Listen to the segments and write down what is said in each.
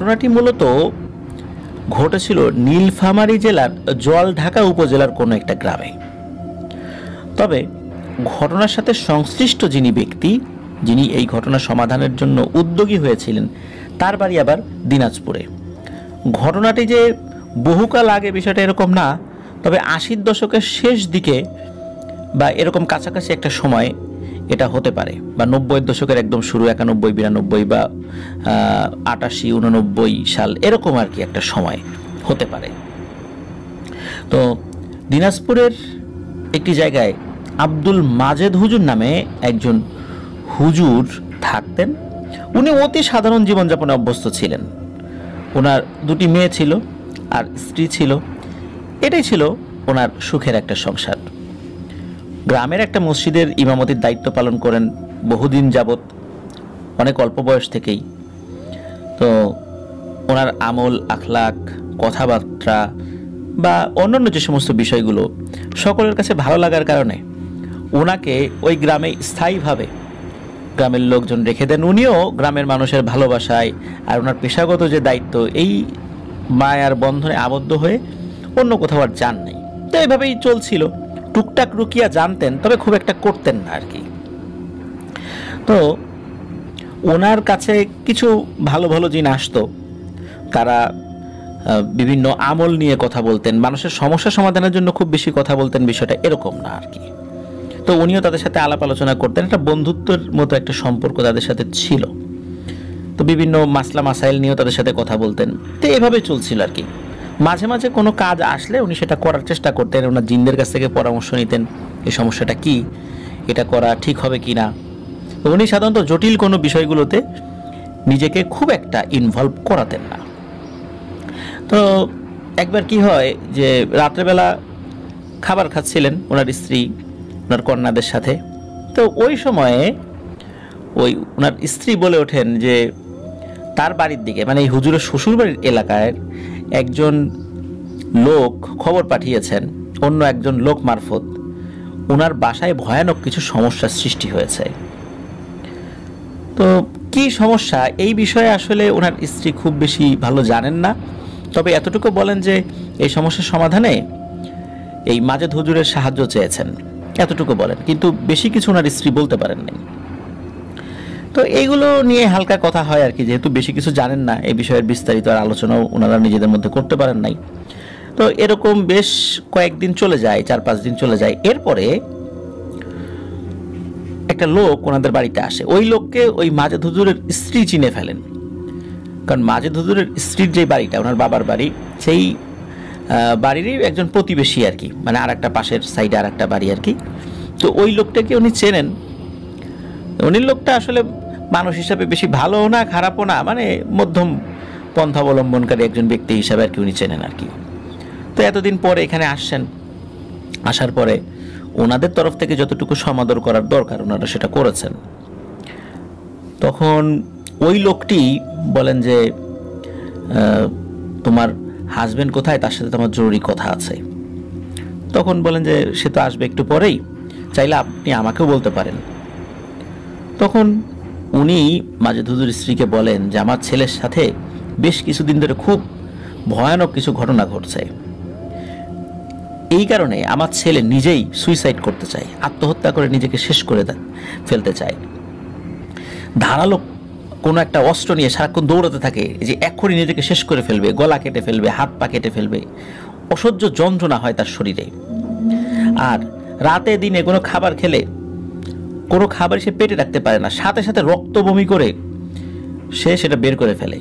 ঘটনাটি মূলত ঘটেছিল নীলফামারী জেলার জলঢাকা উপজেলার কোনো একটা গ্রামে। তবে ঘটনার সাথে সংশ্লিষ্ট যিনি ব্যক্তি, যিনি এই ঘটনা সমাধানের জন্য উদ্যোগী হয়েছিলেন, তার বাড়ি আবার দিনাজপুরে। ঘটনাটি যে বহুকাল আগে বিষয়টা এরকম না, তবে ৮০ দশকের শেষ দিকে বা এরকম কাছাকাছি একটা সময় এটা হতে পারে, বা ৯০ দশকের একদম শুরু, ৯১, ৯২ বা ৮৮, ৮৯ সাল এরকম আর কি একটা সময় হতে পারে। তো দিনাজপুরের একটি জায়গায় আব্দুল মাজেদ হুজুর নামে একজন হুজুর থাকতেন। উনি অতি সাধারণ জীবনযাপনে অভ্যস্ত ছিলেন। ওনার 2টি মেয়ে ছিল আর স্ত্রী ছিল। এটাই ছিল ওনার সুখের একটা সংসার। গ্রামের একটা মসজিদের ইমামতির দায়িত্ব পালন করেন বহুদিন যাবৎ, অনেক অল্প বয়স থেকেই। তো ওনার আমল, আখলাক, কথাবার্তা বা অন্যান্য যে সমস্ত বিষয়গুলো সকলের কাছে ভালো লাগার কারণে ওনাকে ওই গ্রামে স্থায়ীভাবে গ্রামের লোকজন রেখে দেন। উনিও গ্রামের মানুষের ভালোবাসায় আর ওনার পেশাগত যে দায়িত্ব, এই মায়ার বন্ধনে আবদ্ধ হয়ে অন্য কোথাও আর যান নাই। তো এইভাবেই চলছিল। টুকটাক রুকিয়া জানতেন, তবে খুব একটা করতেন না আর কি। তো ওনার কাছে কিছু ভালো ভালো জিন আসতো, তারা বিভিন্ন আমল নিয়ে কথা বলতেন, মানুষের সমস্যা সমাধানের জন্য খুব বেশি কথা বলতেন, বিষয়টা এরকম না আর কি। তো উনিও তাদের সাথে আলাপ আলোচনা করতেন, একটা বন্ধুত্বের মতো একটা সম্পর্ক তাদের সাথে ছিল। তো বিভিন্ন মাসলা মাসাইল নিয়েও তাদের সাথে কথা বলতেন। তো এভাবে চলছিল আর কি। মাঝে মাঝে কোনো কাজ আসলে উনি সেটা করার চেষ্টা করতেন, ওনার জিনদের কাছ থেকে পরামর্শ নিতেন, এই সমস্যাটা কি, এটা করা ঠিক হবে কি না। উনি সাধারণত জটিল কোনো বিষয়গুলোতে নিজেকে খুব একটা ইনভলভ করাতেন না। তো একবার কি হয় যে রাত্রেবেলা খাবার খাচ্ছিলেন ওনার স্ত্রী ওনার কন্যাদের সাথে। তো ওই সময়ে ওনার স্ত্রী বলে ওঠেন যে তার বাড়ির দিকে, মানে এই হুজুরের শ্বশুরবাড়ির এলাকায় একজন লোক খবর পাঠিয়েছেন অন্য একজন লোক মারফত, ওনার বাসায় ভয়ানক কিছু সমস্যার সৃষ্টি হয়েছে। তো কি সমস্যা এই বিষয়ে আসলে ওনার স্ত্রী খুব বেশি ভালো জানেন না, তবে এতটুকু বলেন যে এই সমস্যার সমাধানে এই মাজেদ হুজুরের সাহায্য চেয়েছেন, এতটুকু বলেন, কিন্তু বেশি কিছু ওনার স্ত্রী বলতে পারেন নাই। তো এইগুলো নিয়ে হালকা কথা হয় আর কি, যেহেতু বেশি কিছু জানেন না এই বিষয়ের বিস্তারিত আর আলোচনাও ওনারা নিজেদের মধ্যে করতে পারেন নাই। তো এরকম বেশ কয়েকদিন চলে যায়, 4-5 দিন চলে যায়। এরপরে একটা লোক ওনাদের বাড়িতে আসে। ওই লোককে ওই মাজেদ হুজুরের স্ত্রী চিনে ফেলেন, কারণ মাজেদ হুজুরের স্ত্রীর যে বাড়িটা, ওনার বাবার বাড়ি, সেই বাড়িরই একজন প্রতিবেশী আর কি, মানে আর একটা পাশের সাইডে আর একটা বাড়ি আর কি। তো ওই লোকটাকে উনি চেনেন। উনি লোকটা আসলে মানুষ হিসাবে বেশি ভালোও না খারাপও না, মানে মধ্যম পন্থা অবলম্বনকারী একজন ব্যক্তি হিসাবে আর কি উনি চেনেন আর কি। তো এতদিন পরে এখানে আসছেন, আসার পরে ওনাদের তরফ থেকে যতটুকু সমাদর করার দরকার ওনারা সেটা করেছেন। তখন ওই লোকটি বলেন যে তোমার হাজবেন্ড কোথায়, তার সাথে তোমার জরুরি কথা আছে। তখন বলেন যে সে তো আসবে একটু পরেই, চাইলে আপনি আমাকেও বলতে পারেন। তখন উনি মাজেদ হুজুর স্ত্রীকে বলেন যে আমার ছেলের সাথে বেশ কিছুদিন ধরে খুব ভয়ানক কিছু ঘটনা ঘটছে, এই কারণে আমার ছেলে নিজেই সুইসাইড করতে চায়, আত্মহত্যা করে নিজেকে শেষ করে ফেলতে চায়। ধারালো কোনো একটা অস্ত্র নিয়ে সারাক্ষণ দৌড়াতে থাকে, যে এক্ষুনি নিজেকে শেষ করে ফেলবে, গলা কেটে ফেলবে, হাত পা কেটে ফেলবে। অসহ্য যন্ত্রণা হয় তার শরীরে। আর রাতে দিনে কোনো খাবার খেলে কোনো খাবার সে পেটে রাখতে পারে না, সাথে সাথে রক্ত বমি করে সে সেটা বের করে ফেলে।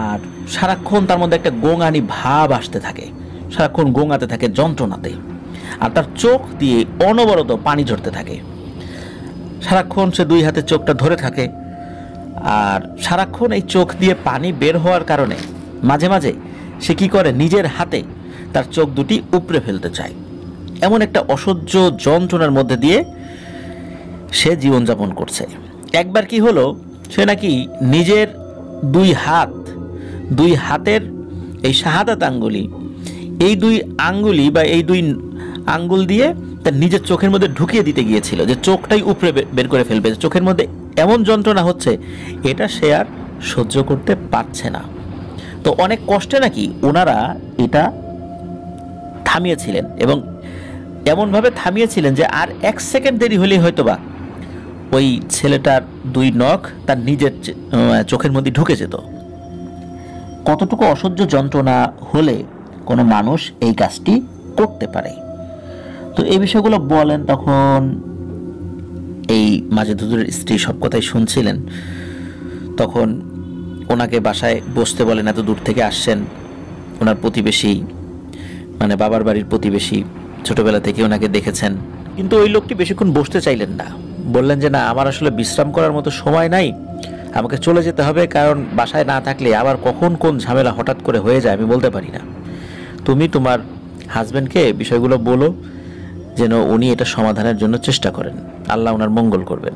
আর সারাক্ষণ তার মধ্যে একটা গোঙানি ভাব আসতে থাকে, সারাক্ষণ গোঙাতে থাকে যন্ত্রণাতে। আর তার চোখ দিয়ে অনবরত পানি ঝরতে থাকে। সারাক্ষণ সে 2 হাতে চোখটা ধরে থাকে, আর সারাক্ষণ এই চোখ দিয়ে পানি বের হওয়ার কারণে মাঝে মাঝে সে কি করে, নিজের হাতে তার চোখ দুটি উপড়ে ফেলতে চায়। এমন একটা অসহ্য যন্ত্রণার মধ্যে দিয়ে সে জীবনযাপন করছে। একবার কি হলো, সে নাকি নিজের 2 হাতের এই শাহাদাত আঙ্গুলি, এই 2 আঙ্গুলি বা এই 2 আঙ্গুল দিয়ে তার নিজের চোখের মধ্যে ঢুকিয়ে দিতে গিয়েছিল, যে চোখটাই উপরে বের করে ফেলবে। চোখের মধ্যে এমন যন্ত্রণা হচ্ছে, এটা সে আর সহ্য করতে পারছে না। তো অনেক কষ্টে নাকি ওনারা এটা থামিয়েছিলেন, এবং এমনভাবে থামিয়েছিলেন যে আর 1 সেকেন্ড দেরি হলেই হয়তোবা ওই ছেলেটার 2 নখ তার নিজের চোখের মধ্যে ঢুকে যেত। কতটুকু অসহ্য যন্ত্রণা হলে কোনো মানুষ এই কাজটি করতে পারে। তো এই বিষয়গুলো বলেন। তখন এই মাজেদ হুজুরের স্ত্রী সব কথাই শুনছিলেন। তখন ওনাকে বাসায় বসতে বলেন, এত দূর থেকে আসছেন, ওনার প্রতিবেশী মানে বাবার বাড়ির প্রতিবেশী, ছোটবেলা থেকে ওনাকে দেখেছেন। কিন্তু ওই লোকটি বেশিক্ষণ বসতে চাইলেন না, বললেন যে না, আমার আসলে বিশ্রাম করার মতো সময় নাই, আমাকে চলে যেতে হবে, কারণ বাসায় না থাকলে আবার কখন কোন ঝামেলা হঠাৎ করে হয়ে যায় আমি বলতে পারি না। তুমি তোমার হাজব্যান্ডকে বিষয়গুলো বলো যেন উনি এটা সমাধানের জন্য চেষ্টা করেন, আল্লাহ ওনার মঙ্গল করবেন।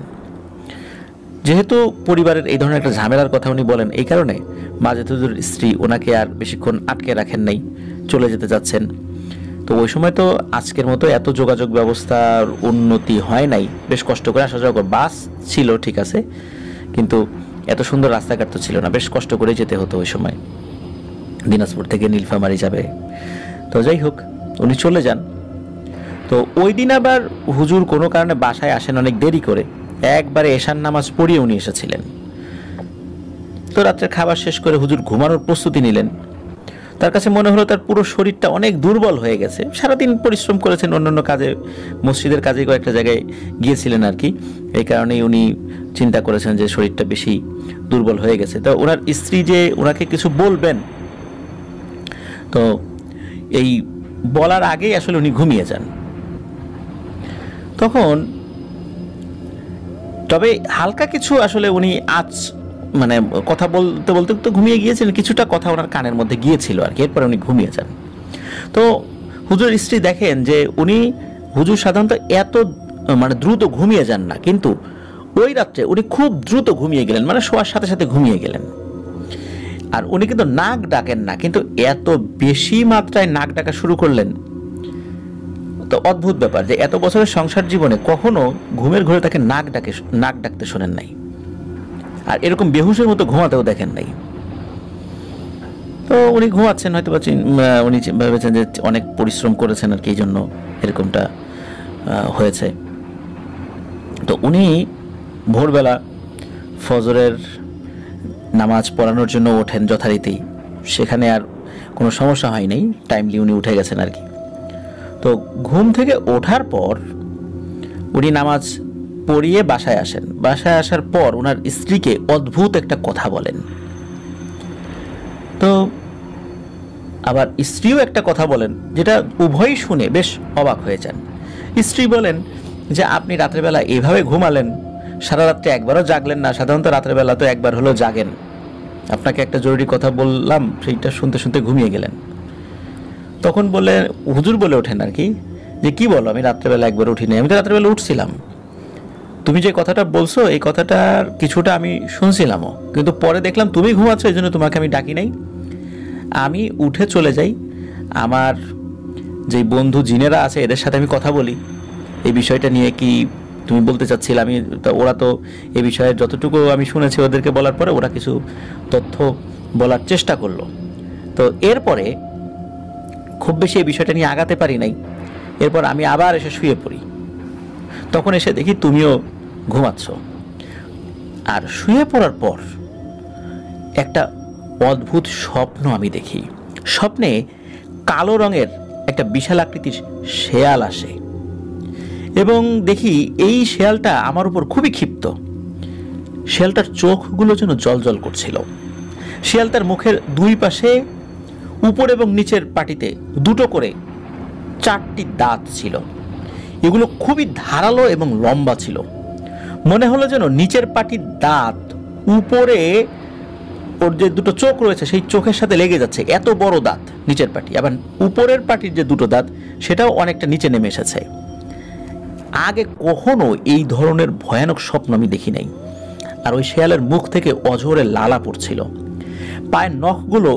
যেহেতু পরিবারের এই ধরনের একটা ঝামেলার কথা উনি বলেন, এই কারণে মাজেদ হুজুরের স্ত্রী ওনাকে আর বেশিক্ষণ আটকে রাখেন নাই, চলে যেতে যাচ্ছেন। তো ওই সময় তো আজকের মতো এত যোগাযোগ ব্যবস্থার উন্নতি হয় নাই, বেশ কষ্ট করে আসা যাওয়া, বাস ছিল ঠিক আছে, কিন্তু এত সুন্দর রাস্তাঘাট তো ছিল না, বেশ কষ্ট করে যেতে হতো ওই সময়, দিনাজপুর থেকে নীলফামারী যাবে। তো যাই হোক, উনি চলে যান। তো ওই দিন আবার হুজুর কোনো কারণে বাসায় আসেন অনেক দেরি করে, একবারে এশার নামাজ পড়িয়ে উনি এসেছিলেন। তো রাত্রে খাবার শেষ করে হুজুর ঘুমানোর প্রস্তুতি নিলেন। তার কাছে মনে হলো তার পুরো শরীরটা অনেক দুর্বল হয়ে গেছে, সারাদিন পরিশ্রম করেছেন, অন্যান্য কাজে, মসজিদের কাজে কয়েকটা জায়গায় গিয়েছিলেন আর কি, এই কারণেই উনি চিন্তা করেছেন যে শরীরটা বেশি দুর্বল হয়ে গেছে। তো ওনার স্ত্রী যে ওনাকে কিছু বলবেন, তো এই বলার আগেই আসলে উনি ঘুমিয়ে যান। তখন তবে হালকা কিছু আসলে উনি মানে কথা বলতে বলতে তো ঘুমিয়ে গিয়েছিলেন, কিছুটা কথা ওনার কানের মধ্যে গিয়েছিল আর কি, এরপরে উনি ঘুমিয়ে যান। তো হুজুর স্ত্রী দেখেন যে হুজুর সাধারণত এত মানে দ্রুত ঘুমিয়ে যান না, কিন্তু ওই রাত্রে উনি খুব দ্রুত ঘুমিয়ে গেলেন, মানে শোয়ার সাথে সাথে ঘুমিয়ে গেলেন। আর উনি কিন্তু নাক ডাকেন না, কিন্তু এত বেশি মাত্রায় নাক ডাকা শুরু করলেন। তো অদ্ভুত ব্যাপার যে এত বছরের সংসার জীবনে কখনো ঘুমের ঘরে তাকে নাক ডাকতে শোনেন নাই, আর এরকম বেহুশের মতো ঘুমাতেও দেখেন নাই। তো উনি ঘুমাচ্ছেন, হয়তো উনি ভেবেছেন যে অনেক পরিশ্রম করেছেন আর কি, এই জন্য এরকমটা হয়েছে। তো উনি ভোরবেলা ফজরের নামাজ পড়ানোর জন্য ওঠেন যথারীতি, সেখানে আর কোনো সমস্যা হয় নাই, টাইমলি উনি উঠে গেছেন আর কি। তো ঘুম থেকে ওঠার পর উনি নামাজ পড়িয়ে বাসায় আসেন। বাসায় আসার পর ওনার স্ত্রীকে অদ্ভুত একটা কথা বলেন। তো আবার স্ত্রীও একটা কথা বলেন, যেটা উভয়ই শুনে বেশ অবাক হয়ে যান। স্ত্রী বলেন যে আপনি রাত্রেবেলা এভাবে ঘুমালেন, সারা রাত্রে একবারও জাগলেন না, সাধারণত রাত্রেবেলা তো একবার হলেও জাগেন, আপনাকে একটা জরুরি কথা বললাম, সেইটা শুনতে শুনতে ঘুমিয়ে গেলেন। তখন হুজুর বলে ওঠেন আর কি, যে কি বলো, আমি রাত্রেবেলা একবার উঠিনি, আমি তো রাত্রেবেলা উঠছিলাম, তুমি যে কথাটা বলছো এই কথাটার কিছুটা আমি শুনছিলামও, কিন্তু পরে দেখলাম তুমি ঘুমাচ্ছ, এই জন্য তোমাকে আমি ডাকি নাই। আমি উঠে চলে যাই, আমার যে বন্ধু জিনেরা আছে এদের সাথে আমি কথা বলি, এই বিষয়টা নিয়ে কি তুমি বলতে চাচ্ছিলে। ওরা তো এই বিষয়ে যতটুকু আমি শুনেছি ওদেরকে বলার পরে ওরা কিছু তথ্য বলার চেষ্টা করলো। তো এরপরে খুব বেশি এই বিষয়টা নিয়ে আগাতে পারি নাই। এরপর আমি আবার এসে শুয়ে পড়ি, তখন এসে দেখি তুমিও ঘুমাচ্ছ। আর শুয়ে পড়ার পর একটা অদ্ভুত স্বপ্ন আমি দেখি। স্বপ্নে কালো রঙের একটা বিশাল আকৃতির শেয়াল আসে, এবং দেখি এই শেয়ালটা আমার উপর খুবই ক্ষিপ্ত। শেয়ালটার চোখগুলো যেন জলজল করছিল। শেয়ালটার মুখের 2 পাশে উপর এবং নিচের পাটিতে 2টো করে 4টি দাঁত ছিল। এগুলো খুবই ধারালো এবং লম্বা ছিল। মনে হলো যেন নিচের পাটির দাঁত উপরে ওর যে 2টো চোখ রয়েছে সেই চোখের সাথে লেগে যাচ্ছে, এত বড় দাঁত নিচের পাটি। আবার উপরের পাটির যে 2টো দাঁত সেটাও অনেকটা নিচে নেমে এসেছে। আগে কখনো এই ধরনের ভয়ানক স্বপ্ন আমি দেখি নাই। আর ওই শেয়ালের মুখ থেকে অঝরে লালা পড়ছিল। পায়ের নখগুলো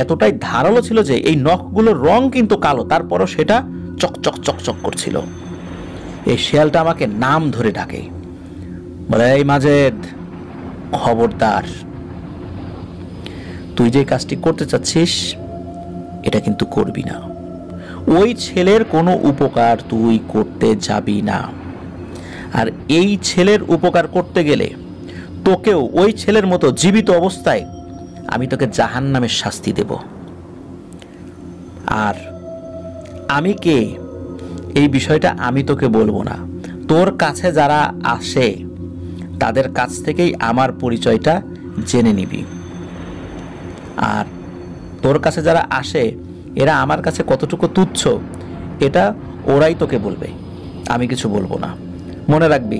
এতটাই ধারালো ছিল যে এই নখগুলোর রং কিন্তু কালো, তারপরও সেটা চকচক চকচক করছিল। এই শেয়ালটা আমাকে নাম ধরে ডাকে, বলে এই মাজেদ, খবরদার, তুই যে কাজটি করতে চাচ্ছিস এটা কিন্তু করবি না। ওই ছেলের কোনো উপকার তুই করতে যাবি না। আর এই ছেলের উপকার করতে গেলে তোকেও ওই ছেলের মতো জীবিত অবস্থায় আমি তোকে জাহান্নামের শাস্তি দেব। আর আমি কে এই বিষয়টা আমি তোকে বলবো না। তোর কাছে যারা আসে তাদের কাছ থেকেই আমার পরিচয়টা জেনে নিবি। আর তোর কাছে যারা আসে এরা আমার কাছে কতটুকু তুচ্ছ এটা ওরাই তোকে বলবে, আমি কিছু বলবো না। মনে রাখবি,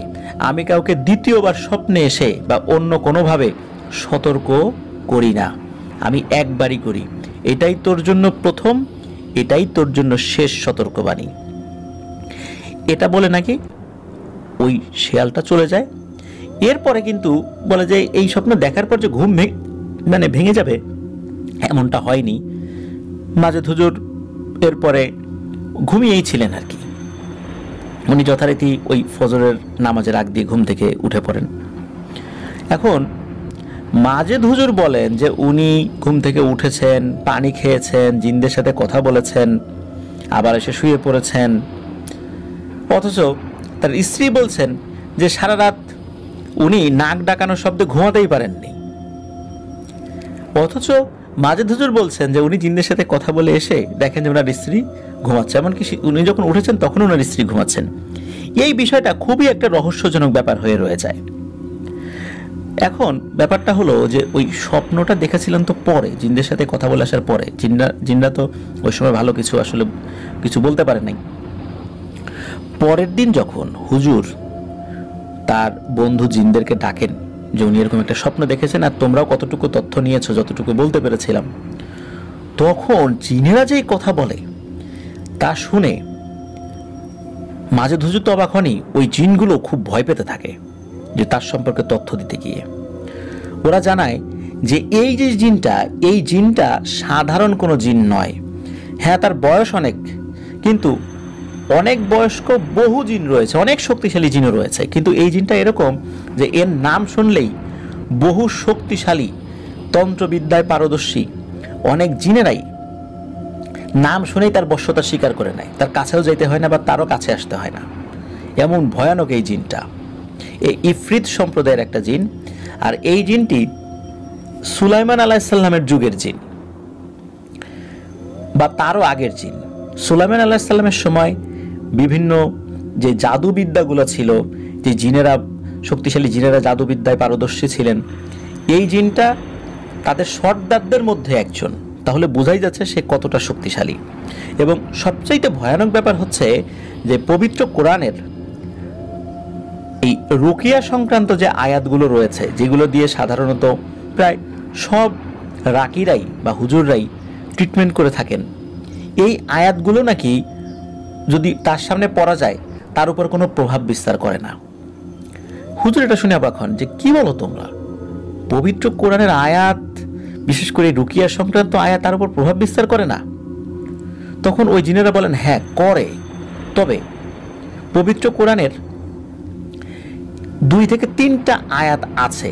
আমি কাউকে দ্বিতীয়বার স্বপ্নে এসে বা অন্য কোনোভাবে সতর্ক করি না, আমি একবারই করি। এটাই তোর জন্য প্রথম, এটাই তোর জন্য শেষ সতর্কবাণী। এটা বলে নাকি ওই শেয়ালটা চলে যায়। এরপরে কিন্তু বলে যে এই স্বপ্ন দেখার পর যে ঘুম ভেঙে যাবে এমনটা হয়নি। মাজেদ হুজুর এরপরে ঘুমিয়েই ছিলেন আর কি। উনি যথারীতি ওই ফজরের নামাজের আগ দিয়ে ঘুম থেকে উঠে পড়েন। এখন মাজেদ হুজুর বলেন যে উনি ঘুম থেকে উঠেছেন, পানি খেয়েছেন, জিনদের সাথে কথা বলেছেন, আবার এসে শুয়ে পড়েছেন। অথচ তার স্ত্রী বলছেন যে সারা রাত উনি নাক ডাকানোর শব্দে ঘুমাতেই পারেননি। অথচ মাজেদ হুজুর বলছেন যে উনি জিনদের সাথে কথা বলে এসে দেখেন যে ওনার স্ত্রী ঘুমাচ্ছে, এমনকি উনি যখন উঠেছেন তখন ওনার স্ত্রী ঘুমাচ্ছেন। এই বিষয়টা খুবই একটা রহস্যজনক ব্যাপার হয়ে রয়ে যায়। এখন ব্যাপারটা হলো যে ওই স্বপ্নটা দেখেছিলেন তো পরে, জিনদের সাথে কথা বলে আসার পরে। জিনরা তো ওই সময় ভালো কিছু আসলে কিছু বলতে পারে নাই। পরের দিন যখন হুজুর তার বন্ধু জিনদেরকে ডাকেন যে উনি এরকম একটা স্বপ্ন দেখেছেন আর তোমরাও কতটুকু তথ্য নিয়েছো যতটুকু বলতে পেরেছিলাম, তখন জিনেরা যেই কথা বলে তা শুনে মাজেদ হুজুর তো অবাক হনই, ওই জিনগুলো খুব ভয় পেতে থাকে যে তার সম্পর্কে তথ্য দিতে গিয়ে। ওরা জানায় যে এই যে জিনটা, এই জিনটা সাধারণ কোনো জিন নয়। হ্যাঁ, তার বয়স অনেক, কিন্তু অনেক বয়স্ক বহু জিন রয়েছে, অনেক শক্তিশালী জিনও রয়েছে, কিন্তু এই জিনটা এরকম যে এর নাম শুনলেই বহু শক্তিশালী তন্ত্রবিদ্যায় পারদর্শী অনেক জিনেরাই নাম শুনেই তার বশ্যতা স্বীকার করে নেয়, তার কাছেও যেতে হয় না বা তারও কাছে আসতে হয় না। এমন ভয়ানক এই জিনটা। এই ইফরিত সম্প্রদায়ের একটা জিন। আর এই জিনটি সুলাইমান আলাইহিসসালামের যুগের জিন বা তারও আগের জিন। সুলাইমান আলাইহিসসালামের সময় বিভিন্ন যে জাদুবিদ্যাগুলো ছিল, যে জিনেরা শক্তিশালী জিনেরা জাদুবিদ্যায় পারদর্শী ছিলেন, এই জিনটা তাদের সর্দারদের মধ্যে একজন। তাহলে বোঝাই যাচ্ছে সে কতটা শক্তিশালী। এবং সবচাইতে ভয়ানক ব্যাপার হচ্ছে যে পবিত্র কোরআনের এই রুকিয়া সংক্রান্ত যে আয়াতগুলো রয়েছে, যেগুলো দিয়ে সাধারণত প্রায় সব রাকিরাই বা হুজুররাই ট্রিটমেন্ট করে থাকেন, এই আয়াতগুলো নাকি যদি তার সামনে পড়া যায় তার উপর কোনো প্রভাব বিস্তার করে না। হুজুর এটা শুনে অবাক হন যে কি বলো তোমরা, পবিত্র কোরআনের আয়াত, বিশেষ করে রুকিয়া সংক্রান্ত আয়াত তার উপর প্রভাব বিস্তার করে না? তখন ওই জিনেরা বলেন হ্যাঁ করে, তবে পবিত্র কোরআনের 2 থেকে 3টা আয়াত আছে।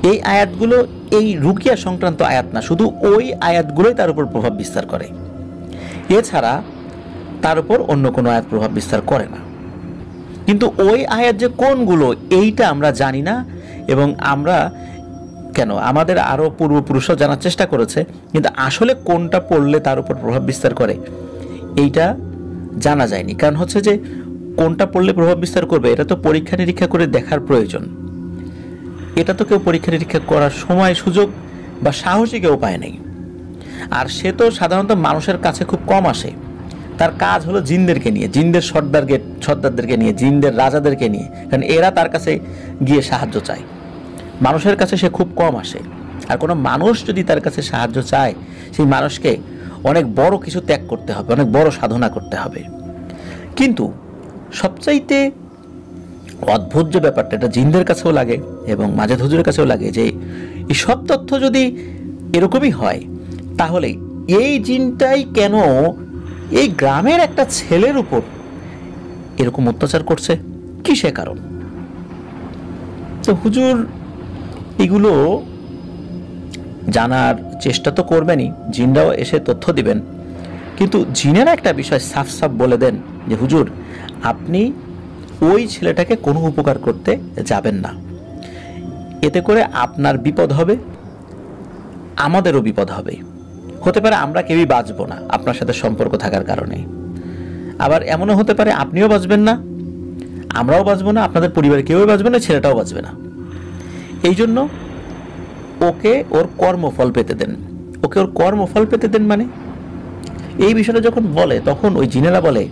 এই আয়াতগুলো এই রুকিয়া সংক্রান্ত আয়াত না, শুধু ওই আয়াতগুলোই তার উপর প্রভাব বিস্তার করে, এছাড়া তার উপর অন্য কোনো আয়াত প্রভাব বিস্তার করে না। কিন্তু ওই আয়াত যে কোনগুলো এইটা আমরা জানি না, এবং আমরা কেন আমাদের আরও পূর্বপুরুষরা জানার চেষ্টা করেছে, কিন্তু আসলে কোনটা পড়লে তার উপর প্রভাব বিস্তার করে এইটা জানা যায়নি। কারণ হচ্ছে যে কোনটা পড়লে প্রভাব বিস্তার করবে এটা তো পরীক্ষা নিরীক্ষা করে দেখার প্রয়োজন। এটা তো কেউ পরীক্ষা নিরীক্ষা করার সময়, সুযোগ বা সাহসী কেউ পায় নাই। আর সে তো সাধারণত মানুষের কাছে খুব কম আসে। তার কাজ হলো জিনদেরকে নিয়ে, জিনদের সর্দারদেরকে নিয়ে, জিনদের রাজাদেরকে নিয়ে, কারণ এরা তার কাছে গিয়ে সাহায্য চায়। মানুষের কাছে সে খুব কম আসে। আর কোনো মানুষ যদি তার কাছে সাহায্য চায়, সেই মানুষকে অনেক বড় কিছু ত্যাগ করতে হবে, অনেক বড় সাধনা করতে হবে। কিন্তু সবচাইতে অদ্ভুত যে ব্যাপারটা, এটা জিনদের কাছেও লাগে এবং মাজেদ হুজুরের কাছেও লাগে, যে এই সব তথ্য যদি এরকমই হয়, তাহলে এই জিনটাই কেন এই গ্রামের একটা ছেলের উপর এরকম অত্যাচার করছে? কি সে কারণ? তো হুজুর এগুলো জানার চেষ্টা তো করবেনই, জিনরাও এসে তথ্য দিবেন, কিন্তু জিনেরা একটা বিষয় সাফ সাফ বলে দেন যে হুজুর, আপনি ওই ছেলেটাকে কোনো উপকার করতে যাবেন না, এতে করে আপনার বিপদ হবে, আমাদেরও বিপদ হবে, হতে পারে আমরা কেউই বাঁচবো না আপনার সাথে সম্পর্ক থাকার কারণে, আবার এমনও হতে পারে আপনিও বাঁচবেন না, আমরাও বাঁচবো না, আপনাদের পরিবারের কেউই বাঁচবে না, ছেলেটাও বাঁচবে না। এই জন্য ওকে ওর কর্মফল পেতে দেন। ওকে ওর কর্মফল পেতে দেন মানে এই বিষয়টা যখন বলে, তখন ওই জিনেরা বলে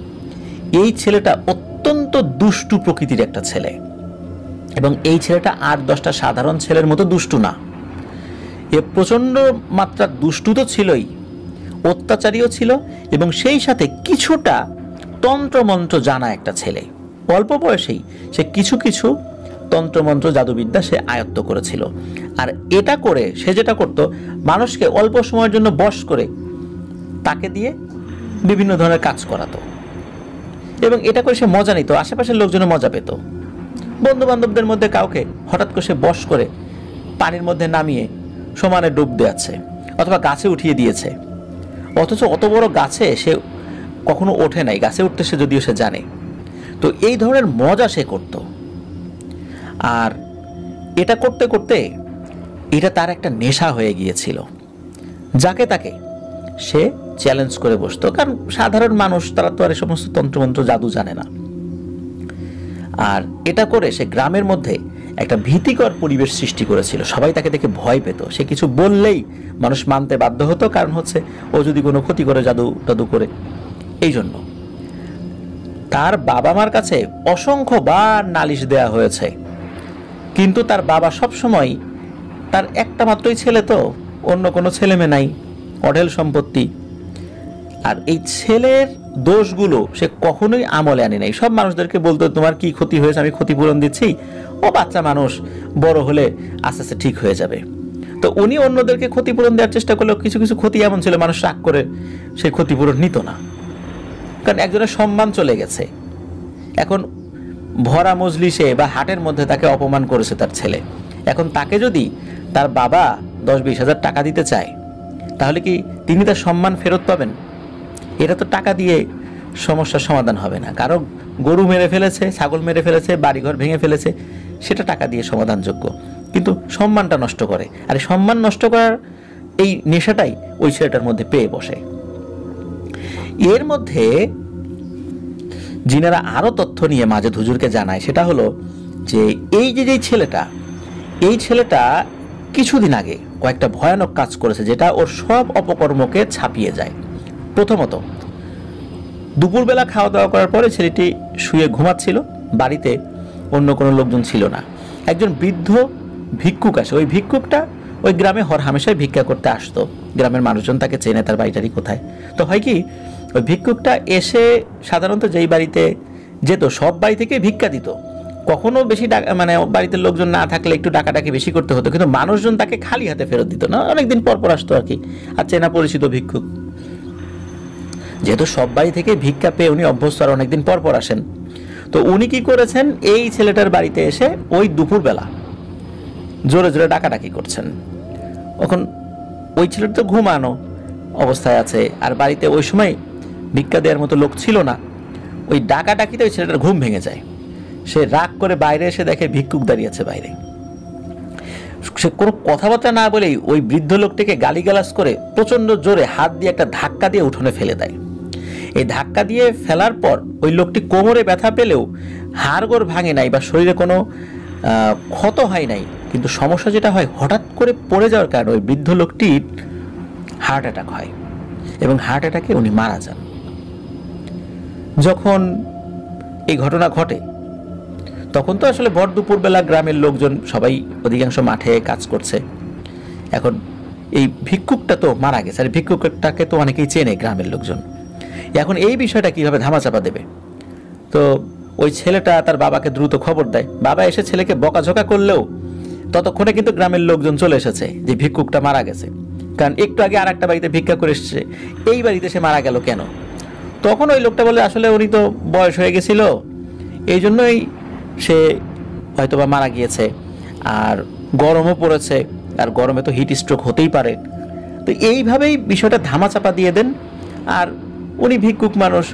এই ছেলেটা অত্যন্ত দুষ্টু প্রকৃতির একটা ছেলে, এবং এই ছেলেটা 8-10টা সাধারণ ছেলের মতো দুষ্টু না, এ প্রচণ্ড মাত্রার দুষ্টু তো ছিলই, অত্যাচারীও ছিল, এবং সেই সাথে কিছুটা তন্ত্রমন্ত্র জানা একটা ছেলে। অল্প বয়সেই সে কিছু কিছু তন্ত্রমন্ত্র জাদুবিদ্যা সে আয়ত্ত করেছিল। আর এটা করে সে যেটা করত, মানুষকে অল্প সময়ের জন্য বশ করে তাকে দিয়ে বিভিন্ন ধরনের কাজ করাতো, এবং এটা করে সে মজা নিত, আশেপাশের লোকজনের মজা পেত। বন্ধু বান্ধবদের মধ্যে কাউকে হঠাৎ করে সে বশ করে পানির মধ্যে নামিয়ে সমানে ডুব দেওয়াচ্ছে, অথবা গাছে উঠিয়ে দিয়েছে, অথচ অত বড় গাছে সে কখনো ওঠে নাই, গাছে উঠতে সে যদিও সে জানে। তো এই ধরনের মজা সে করত, আর এটা করতে করতে এটা তার একটা নেশা হয়ে গিয়েছিল। যাকে তাকে সে চ্যালেঞ্জ করে বসতো, কারণ সাধারণ মানুষ তারা তো আর এই সমস্ত তন্ত্রমন্ত্র জাদু জানে না। আর এটা করে সে গ্রামের মধ্যে একটা ভীতিকর পরিবেশ সৃষ্টি করেছিল, সবাই তাকে দেখে ভয় পেত, সে কিছু বললেই মানুষ মানতে বাধ্য হতো, কারণ হচ্ছে ও যদি কোনো ক্ষতি করে জাদু টাদু করে। এই জন্য তার বাবা মার কাছে অসংখ্যবার নালিশ দেয়া হয়েছে, কিন্তু তার বাবা সবসময়, তার একটা মাত্রই ছেলে তো, অন্য কোনো ছেলে মেয়ে নাই, অঢেল সম্পত্তি, আর এই ছেলের দোষগুলো সে কখনোই আমলে আনে নাই। সব মানুষদেরকে বলতো তোমার কি ক্ষতি হয়েছে, আমি ক্ষতিপূরণ দিচ্ছি, ও বাচ্চা মানুষ, বড় হলে আস্তে আস্তে ঠিক হয়ে যাবে। তো উনি অন্যদেরকে ক্ষতিপূরণ দেওয়ার চেষ্টা করলেও কিছু কিছু ক্ষতি এমন ছিল মানুষ রাগ করে সেই ক্ষতিপূরণ নিত না, কারণ একজনের সম্মান চলে গেছে। এখন ভরা মজলিসে বা হাটের মধ্যে তাকে অপমান করেছে তার ছেলে, এখন তাকে যদি তার বাবা 10-20 হাজার টাকা দিতে চায়, তাহলে কি তিনি তার সম্মান ফেরত পাবেন? এটা তো টাকা দিয়ে সমস্যার সমাধান হবে না। কারো গরু মেরে ফেলেছে, ছাগল মেরে ফেলেছে, বাড়িঘর ভেঙে ফেলেছে, সেটা টাকা দিয়ে সমাধানযোগ্য, কিন্তু সম্মানটা নষ্ট করে, আর সম্মান নষ্ট করার এই নেশাটাই ওই ছেলেটার মধ্যে পেয়ে বসে। এর মধ্যে জিনেরা আরো তথ্য নিয়ে মাজেদ হুজুরকে জানায়, সেটা হলো যে এই যে ছেলেটা, এই ছেলেটা কিছুদিন আগে কয়েকটা ভয়ানক কাজ করেছে, যেটা ওর সব অপকর্মকে ছাপিয়ে যায়। প্রথমত, দুপুরবেলা খাওয়া দাওয়া করার পরে ছেলেটি শুয়ে ঘুমাচ্ছিল, বাড়িতে অন্য কোনো লোকজন ছিল না। একজন বৃদ্ধ ভিক্ষুক আসে, ওই ভিক্ষুকটা ওই গ্রামে হরহামেশাই ভিক্ষা করতে আসতো, গ্রামের মানুষজন তাকে চেনে, তার বাড়িটারি কোথায়। তো হয় কি, ওই ভিক্ষুকটা এসে সাধারণত যেই বাড়িতে যেত সব বাড়ি থেকে ভিক্ষা দিত, কখনো বেশি মানে বাড়িতে লোকজন না থাকলে একটু ডাকাডাকি বেশি করতে হতো, কিন্তু মানুষজন তাকে খালি হাতে ফেরত দিত না, অনেকদিন পর পর আসতো আর কি, আর চেনা পরিচিত ভিক্ষুক। যেহেতু সব বাড়ি থেকে ভিক্ষা পেয়ে উনি অভ্যস্ত, আর অনেকদিন পর পর আসেন, তো উনি কি করেছেন, এই ছেলেটার বাড়িতে এসে ওই দুপুরবেলা জোরে জোরে ডাকাডাকি করছেন। এখন ওই ছেলেটা তো ঘুমানো অবস্থায় আছে, আর বাড়িতে ওই সময় ভিক্ষা দেওয়ার মতো লোক ছিল না। ওই ডাকাডাকিতে ওই ছেলেটার ঘুম ভেঙে যায়, সে রাগ করে বাইরে এসে দেখে ভিক্ষুক দাঁড়িয়ে আছে বাইরে। সে কোনো কথাবার্তা না বলেই ওই বৃদ্ধ লোকটিকে গালিগালাজ করে প্রচণ্ড জোরে হাত দিয়ে একটা ধাক্কা দিয়ে উঠোনে ফেলে দেয়। এই ধাক্কা দিয়ে ফেলার পর ওই লোকটি কোমরে ব্যথা পেলেও হাড়গোড় ভাঙে নাই বা শরীরে কোনো ক্ষত হয় নাই, কিন্তু সমস্যা যেটা হয়, হঠাৎ করে পড়ে যাওয়ার কারণে ওই বৃদ্ধ লোকটির হার্ট অ্যাটাক হয়, এবং হার্ট অ্যাটাকে উনি মারা যান। যখন এই ঘটনা ঘটে, তখন তো আসলে ভর দুপুরবেলা গ্রামের লোকজন সবাই অধিকাংশ মাঠে কাজ করছে। এখন এই ভিক্ষুকটা তো মারা গেছে, আর ভিক্ষুকটাকে তো অনেকেই চেনে গ্রামের লোকজন। এখন এই বিষয়টা কিভাবে ধামাচাপা দেবে? তো ওই ছেলেটা তার বাবাকে দ্রুত খবর দেয়। বাবা এসে ছেলেকে বকাঝকা করলেও ততক্ষণে কিন্তু গ্রামের লোকজন চলে এসেছে যে ভিক্ষুকটা মারা গেছে, কারণ একটু আগে আর একটা বাড়িতে ভিক্ষা করে এসেছে, এই বাড়িতে সে মারা গেল কেন? তখন ওই লোকটা বলে, আসলে উনি তো বয়স হয়ে গেছিল, এই জন্যই সে হয়তোবা মারা গিয়েছে, আর গরমও পড়েছে, আর গরমে তো হিট স্ট্রোক হতেই পারে। তো এইভাবেই বিষয়টা ধামাচাপা দিয়ে দেন। আর উনি ভিক্ষুক মানুষ,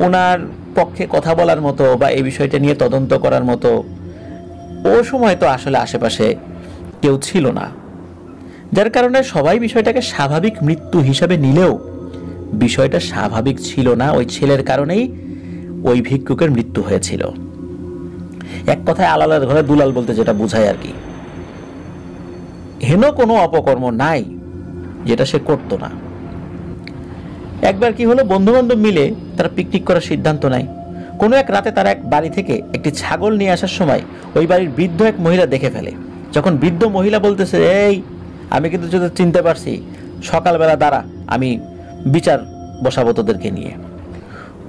ওনার পক্ষে কথা বলার মতো বা এই বিষয়টা নিয়ে তদন্ত করার মতো ও সময় তো আসলে আশেপাশে কেউ ছিল না, যার কারণে সবাই বিষয়টাকে স্বাভাবিক মৃত্যু হিসাবে নিলেও বিষয়টা স্বাভাবিক ছিল না। ওই ছেলের কারণেই ওই ভিক্ষুকের মৃত্যু হয়েছিল। এক কথায় আলালের ঘরে দুলাল বলতে যেটা বোঝায় আর কি। হেন কোনো অপকর্ম নাই যেটা সে করতো না। একবার কি হলো, বন্ধু বান্ধব মিলে তারা পিকনিক করার সিদ্ধান্ত নেয়। কোনো এক রাতে তারা এক বাড়ি থেকে একটি ছাগল নিয়ে আসার সময় ওই বাড়ির বৃদ্ধ এক মহিলা দেখে ফেলে। যখন বৃদ্ধ মহিলা বলতেছে, এই আমি কিন্তু যদি চিনতে পারছি, সকালবেলা দাঁড়া, আমি বিচার বসাবো তোদেরকে নিয়ে।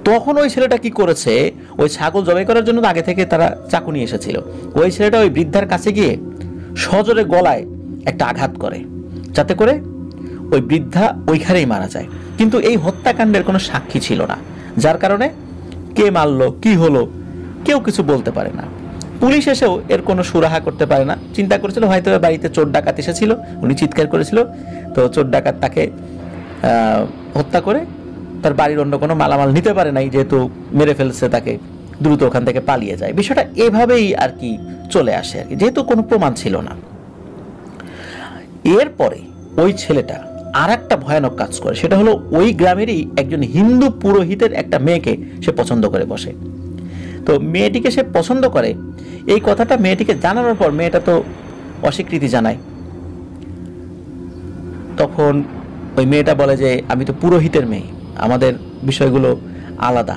তখন ওই ছেলেটা কি করেছে, ওই ছাগল জবাই করার জন্য আগে থেকে তারা চাকু নিয়ে এসেছিল। ওই ছেলেটা ওই বৃদ্ধার কাছে গিয়ে সজোরে গলায় একটা আঘাত করে, যাতে করে ওই বৃদ্ধা ওইখানেই মারা যায়। কিন্তু এই হত্যাকাণ্ডের কোনো সাক্ষী ছিল না, যার কারণে কে মারলো কি হলো কেউ কিছু বলতে পারে না। পুলিশ এসেও এর কোনো সুরাহা করতে পারে না। চিন্তা করেছিল হয়তো বাড়িতে চোর ডাকাত এসেছিল, উনি চিৎকার করেছিল, তো চোর ডাকাত তাকে হত্যা করে তার বাড়ির অন্য কোনো মালামাল নিতে পারে নাই, যেহেতু মেরে ফেলছে তাকে, দ্রুত ওখান থেকে পালিয়ে যায়। বিষয়টা এভাবেই আর কি চলে আসে আর কি, যেহেতু কোনো প্রমাণ ছিল না। এরপরে ওই ছেলেটা আর একটা ভয়ানক কাজ করে, সেটা হলো ওই গ্রামেরই একজন হিন্দু পুরোহিতের একটা মেয়েকে সে পছন্দ করে বসে। তো মেয়েটিকে সে পছন্দ করে, এই কথাটা মেয়েটিকে জানানোর পর মেয়েটা তো অস্বীকৃতি জানায়। তখন ওই মেয়েটা বলে যে আমি তো পুরোহিতের মেয়ে, আমাদের বিষয়গুলো আলাদা।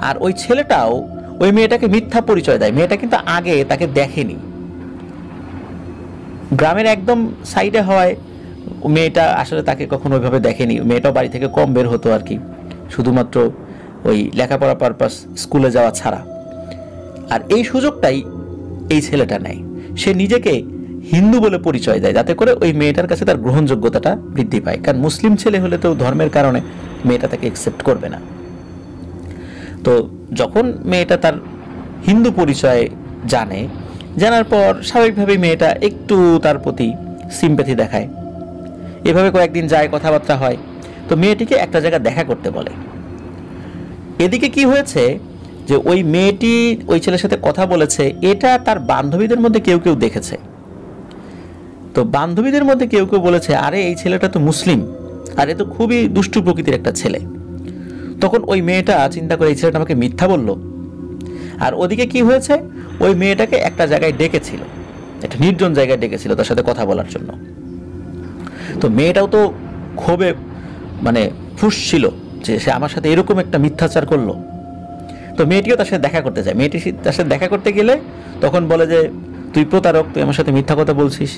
আর ওই ছেলেটাও ওই মেয়েটাকে মিথ্যা পরিচয় দেয়। মেয়েটা কিন্তু আগে তাকে দেখেনি, গ্রামের একদম সাইডে হয় মেয়েটা আসলে তাকে কখনো ওইভাবে দেখেনি। মেয়েটাও বাড়ি থেকে কম বের হতো আর কি, শুধুমাত্র ওই লেখাপড়া পারপাস, স্কুলে যাওয়া ছাড়া। আর এই সুযোগটাই এই ছেলেটা নেয়, সে নিজেকে হিন্দু বলে পরিচয় দেয়, যাতে করে ওই মেয়েটার কাছে তার গ্রহণযোগ্যতাটা বৃদ্ধি পায়। কারণ মুসলিম ছেলে হলে তো ধর্মের কারণে মেয়েটা তাকে অ্যাকসেপ্ট করবে না। তো যখন মেয়েটা তার হিন্দু পরিচয় জানে, জানার পর স্বাভাবিকভাবেই মেয়েটা একটু তার প্রতি সিম্প্যাথি দেখায়। এভাবে কয়েকদিন যায়, কথাবার্তা হয়। তো মেয়েটিকে একটা জায়গায় দেখা করতে বলে। এদিকে কি হয়েছে যে ওই মেয়েটি ওই ছেলের সাথে কথা বলেছে, এটা তার বান্ধবীদের মধ্যে কেউ কেউ দেখেছে। তো বান্ধবীদের মধ্যে কেউ কেউ বলেছে, আরে এই ছেলেটা তো মুসলিম, আর এ তো খুবই দুষ্টু প্রকৃতির একটা ছেলে। তখন ওই মেয়েটা চিন্তা করে এই ছেলেটা আমাকে মিথ্যা বলল। আর ওদিকে কি হয়েছে, ওই মেয়েটাকে একটা জায়গায় ডেকেছিল, একটা নির্জন জায়গায় ডেকেছিল তার সাথে কথা বলার জন্য। তো মেয়েটাও তো ক্ষোভে মানে ফুঁসছিল যে সে আমার সাথে এরকম একটা মিথ্যাচার করলো। তো মেয়েটিও তার সাথে দেখা করতে যায়। মেয়েটি তার সাথে দেখা করতে গেলে তখন বলে যে তুই প্রতারক, তুই আমার সাথে মিথ্যা কথা বলছিস,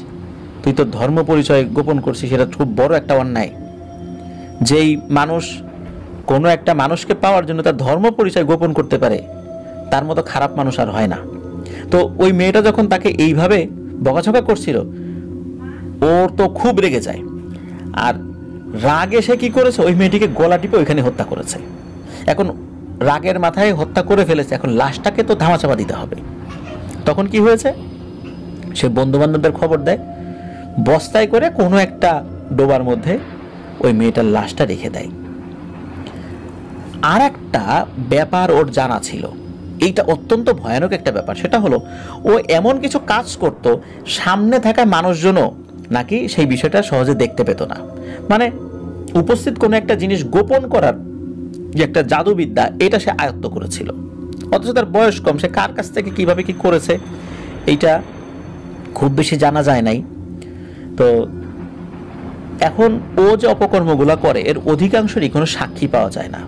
তুই তোর ধর্ম পরিচয় গোপন করছিস, এটা খুব বড় একটা অন্যায়। যেই মানুষ কোনো একটা মানুষকে পাওয়ার জন্য তার ধর্ম পরিচয় গোপন করতে পারে, তার মতো খারাপ মানুষ আর হয় না। তো ওই মেয়েটা যখন তাকে এইভাবে বকাঝকা করছিল, ওর তো খুব রেগে যায়। আর রাগে সে কি করেছে, ওই মেয়েটিকে গলা টিপে ওইখানে হত্যা করেছে। এখন রাগের মাথায় হত্যা করে ফেলেছে, এখন লাশটাকে তো ধামাচাপা দিতে হবে। তখন কি হয়েছে, সে বন্ধু বান্ধবদের খবর দেয়, বস্তায় করে কোনো একটা ডোবার মধ্যে ওই মেয়েটার লাশটা রেখে দেয়। আর একটা ব্যাপার ওর জানা ছিল, এইটা অত্যন্ত ভয়ানক একটা ব্যাপার, সেটা হলো ও এমন কিছু কাজ করত, সামনে থাকা মানুষজনও নাকি সেই বিষয়টা সহজে দেখতে পেত না। মানে উপস্থিত কোনো একটা জিনিস গোপন করার যে একটা জাদুবিদ্যা, এটা সে আয়ত্ত করেছিল। অথচ তার বয়স কম, সে কার কাছ থেকে কিভাবে কি করেছে এইটা খুব বেশি জানা যায় নাই। তো এখন ও যে অপকর্মগুলো করে এর অধিকাংশরই কোনো সাক্ষী পাওয়া যায় না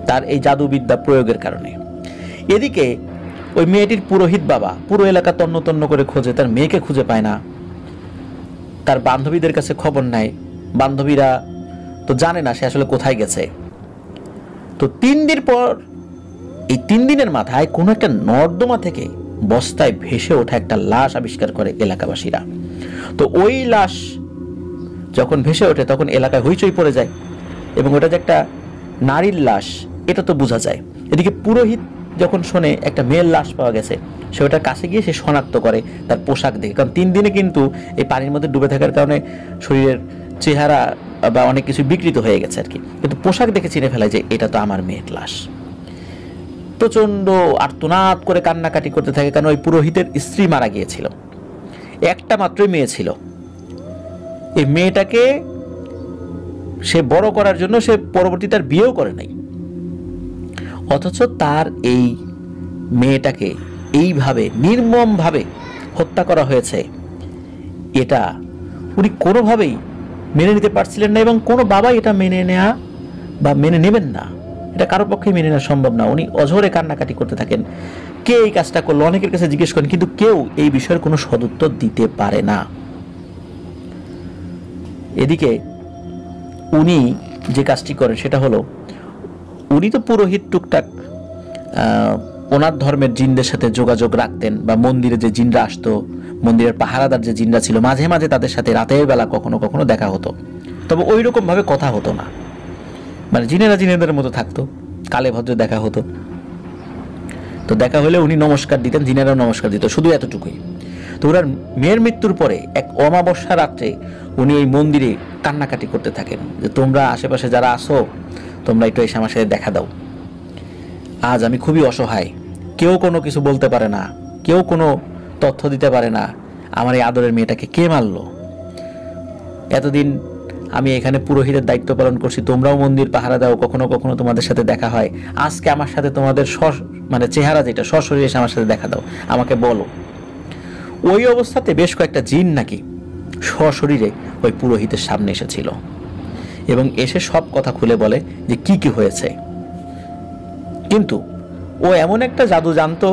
তার এই জাদুবিদ্যা প্রয়োগের কারণে। এদিকে ওই মেয়েটির পুরোহিত বাবা পুরো এলাকা তন্ন তন্ন করে খোঁজে, তার মেয়েকে খুঁজে পায় না। তার বান্ধবীদের কাছে খবর নেয়, বান্ধবীরা তো জানে না সে আসলে কোথায় গেছে। তো 3 দিন পর, এই 3 দিনের মাথায় কোনো একটা নর্দমা থেকে বস্তায় ভেসে ওঠা একটা লাশ আবিষ্কার করে এলাকাবাসীরা। তো ওই লাশ যখন ভেসে ওঠে তখন এলাকায় হইচই পড়ে যায়, এবং ওটা যে একটা নারীর লাশ এটা তো বোঝা যায়। এদিকে পুরোহিত যখন শোনে একটা মেয়ের লাশ পাওয়া গেছে, সে ওটার কাছে গিয়ে সে শনাক্ত করে তার পোশাক দেখে, কারণ 3 দিনে কিন্তু এই পানির মধ্যে ডুবে থাকার কারণে শরীরের চেহারা বা অনেক কিছু বিকৃত হয়ে গেছে আর কি, কিন্তু পোশাক দেখে চিনে ফেলায় যে এটা তো আমার মেয়ের লাশ। প্রচণ্ড আর্তনাদ করে কান্নাকাটি করতে থাকে, কারণ ওই পুরোহিতের স্ত্রী মারা গিয়েছিল, একটা মাত্রই মেয়ে ছিল। এই মেয়েটাকে সে বড় করার জন্য সে পরবর্তীতে তার বিয়েও করে নাই, অথচ তার এই মেয়েটাকে এইভাবে নির্মমভাবে হত্যা করা হয়েছে, এটা উনি কোনোভাবেই মেনে নিতে পারছিলেন না, এবং কোনো বাবাই এটা মেনে নেওয়া বা মেনে নেবেন না, এটা কারো পক্ষে মেনে নেওয়া সম্ভব না। উনি অঝরে কান্নাকাটি করতে থাকেন, কে এই কাজটা করলো, অনেকের কাছে জিজ্ঞেস করেন, কিন্তু কেউ এই বিষয়ের কোনো সদুত্তর দিতে পারে না। এদিকে উনি যে কাজটি করেন সেটা হলো, উনি তো পুরোহিত, টুকটাক ওনার ধর্মের জিনদের সাথে যোগাযোগ রাখতেন, বা মন্দিরে যে জিনরা আসতো, মন্দিরের পাহারাদার যে জিনরা ছিল, মাঝে মাঝে তাদের সাথে রাতের বেলা কখনো কখনো দেখা হতো, তবে ওই রকম ভাবে কথা হতো না, মানে জিনেরা জিনেদের মতো থাকতো, কালে ভদ্রে দেখা হতো। তো দেখা হলে উনি নমস্কার দিতেন, জিনেরাও নমস্কার দিত, শুধু এতটুকুই। তো ওনার মেয়ের মৃত্যুর পরে এক অমাবস্যা রাত্রে উনি এই মন্দিরে কান্নাকাটি করতে থাকেন যে তোমরা আশেপাশে যারা আসো, তোমরা একটু এসে আমার সাথে দেখা দাও, আজ আমি খুবই অসহায়, কেউ কোনো কিছু বলতে পারে না, কেউ কোনো তথ্য দিতে পারে না, আমার এই আদরের মেয়েটাকে কে মারলো, এতদিন আমি এখানে পুরোহিতের দায়িত্ব পালন করছি, তোমরাও মন্দির পাহারা দাও, কখনো কখনো তোমাদের সাথে দেখা হয়, আজকে আমার সাথে তোমাদের মানে চেহারা যেটা সশরীরে এসে আমার সাথে দেখা দাও, আমাকে বলো। ওই অবস্থাতে বেশ কয়েকটা জিন নাকি সশরীরে ওই পুরোহিতের সামনে এসেছিল, এবং এসে সব কথা খুলে বলে যে কি কি হয়েছে। কিন্তু ও এমন একটা জাদু জানতো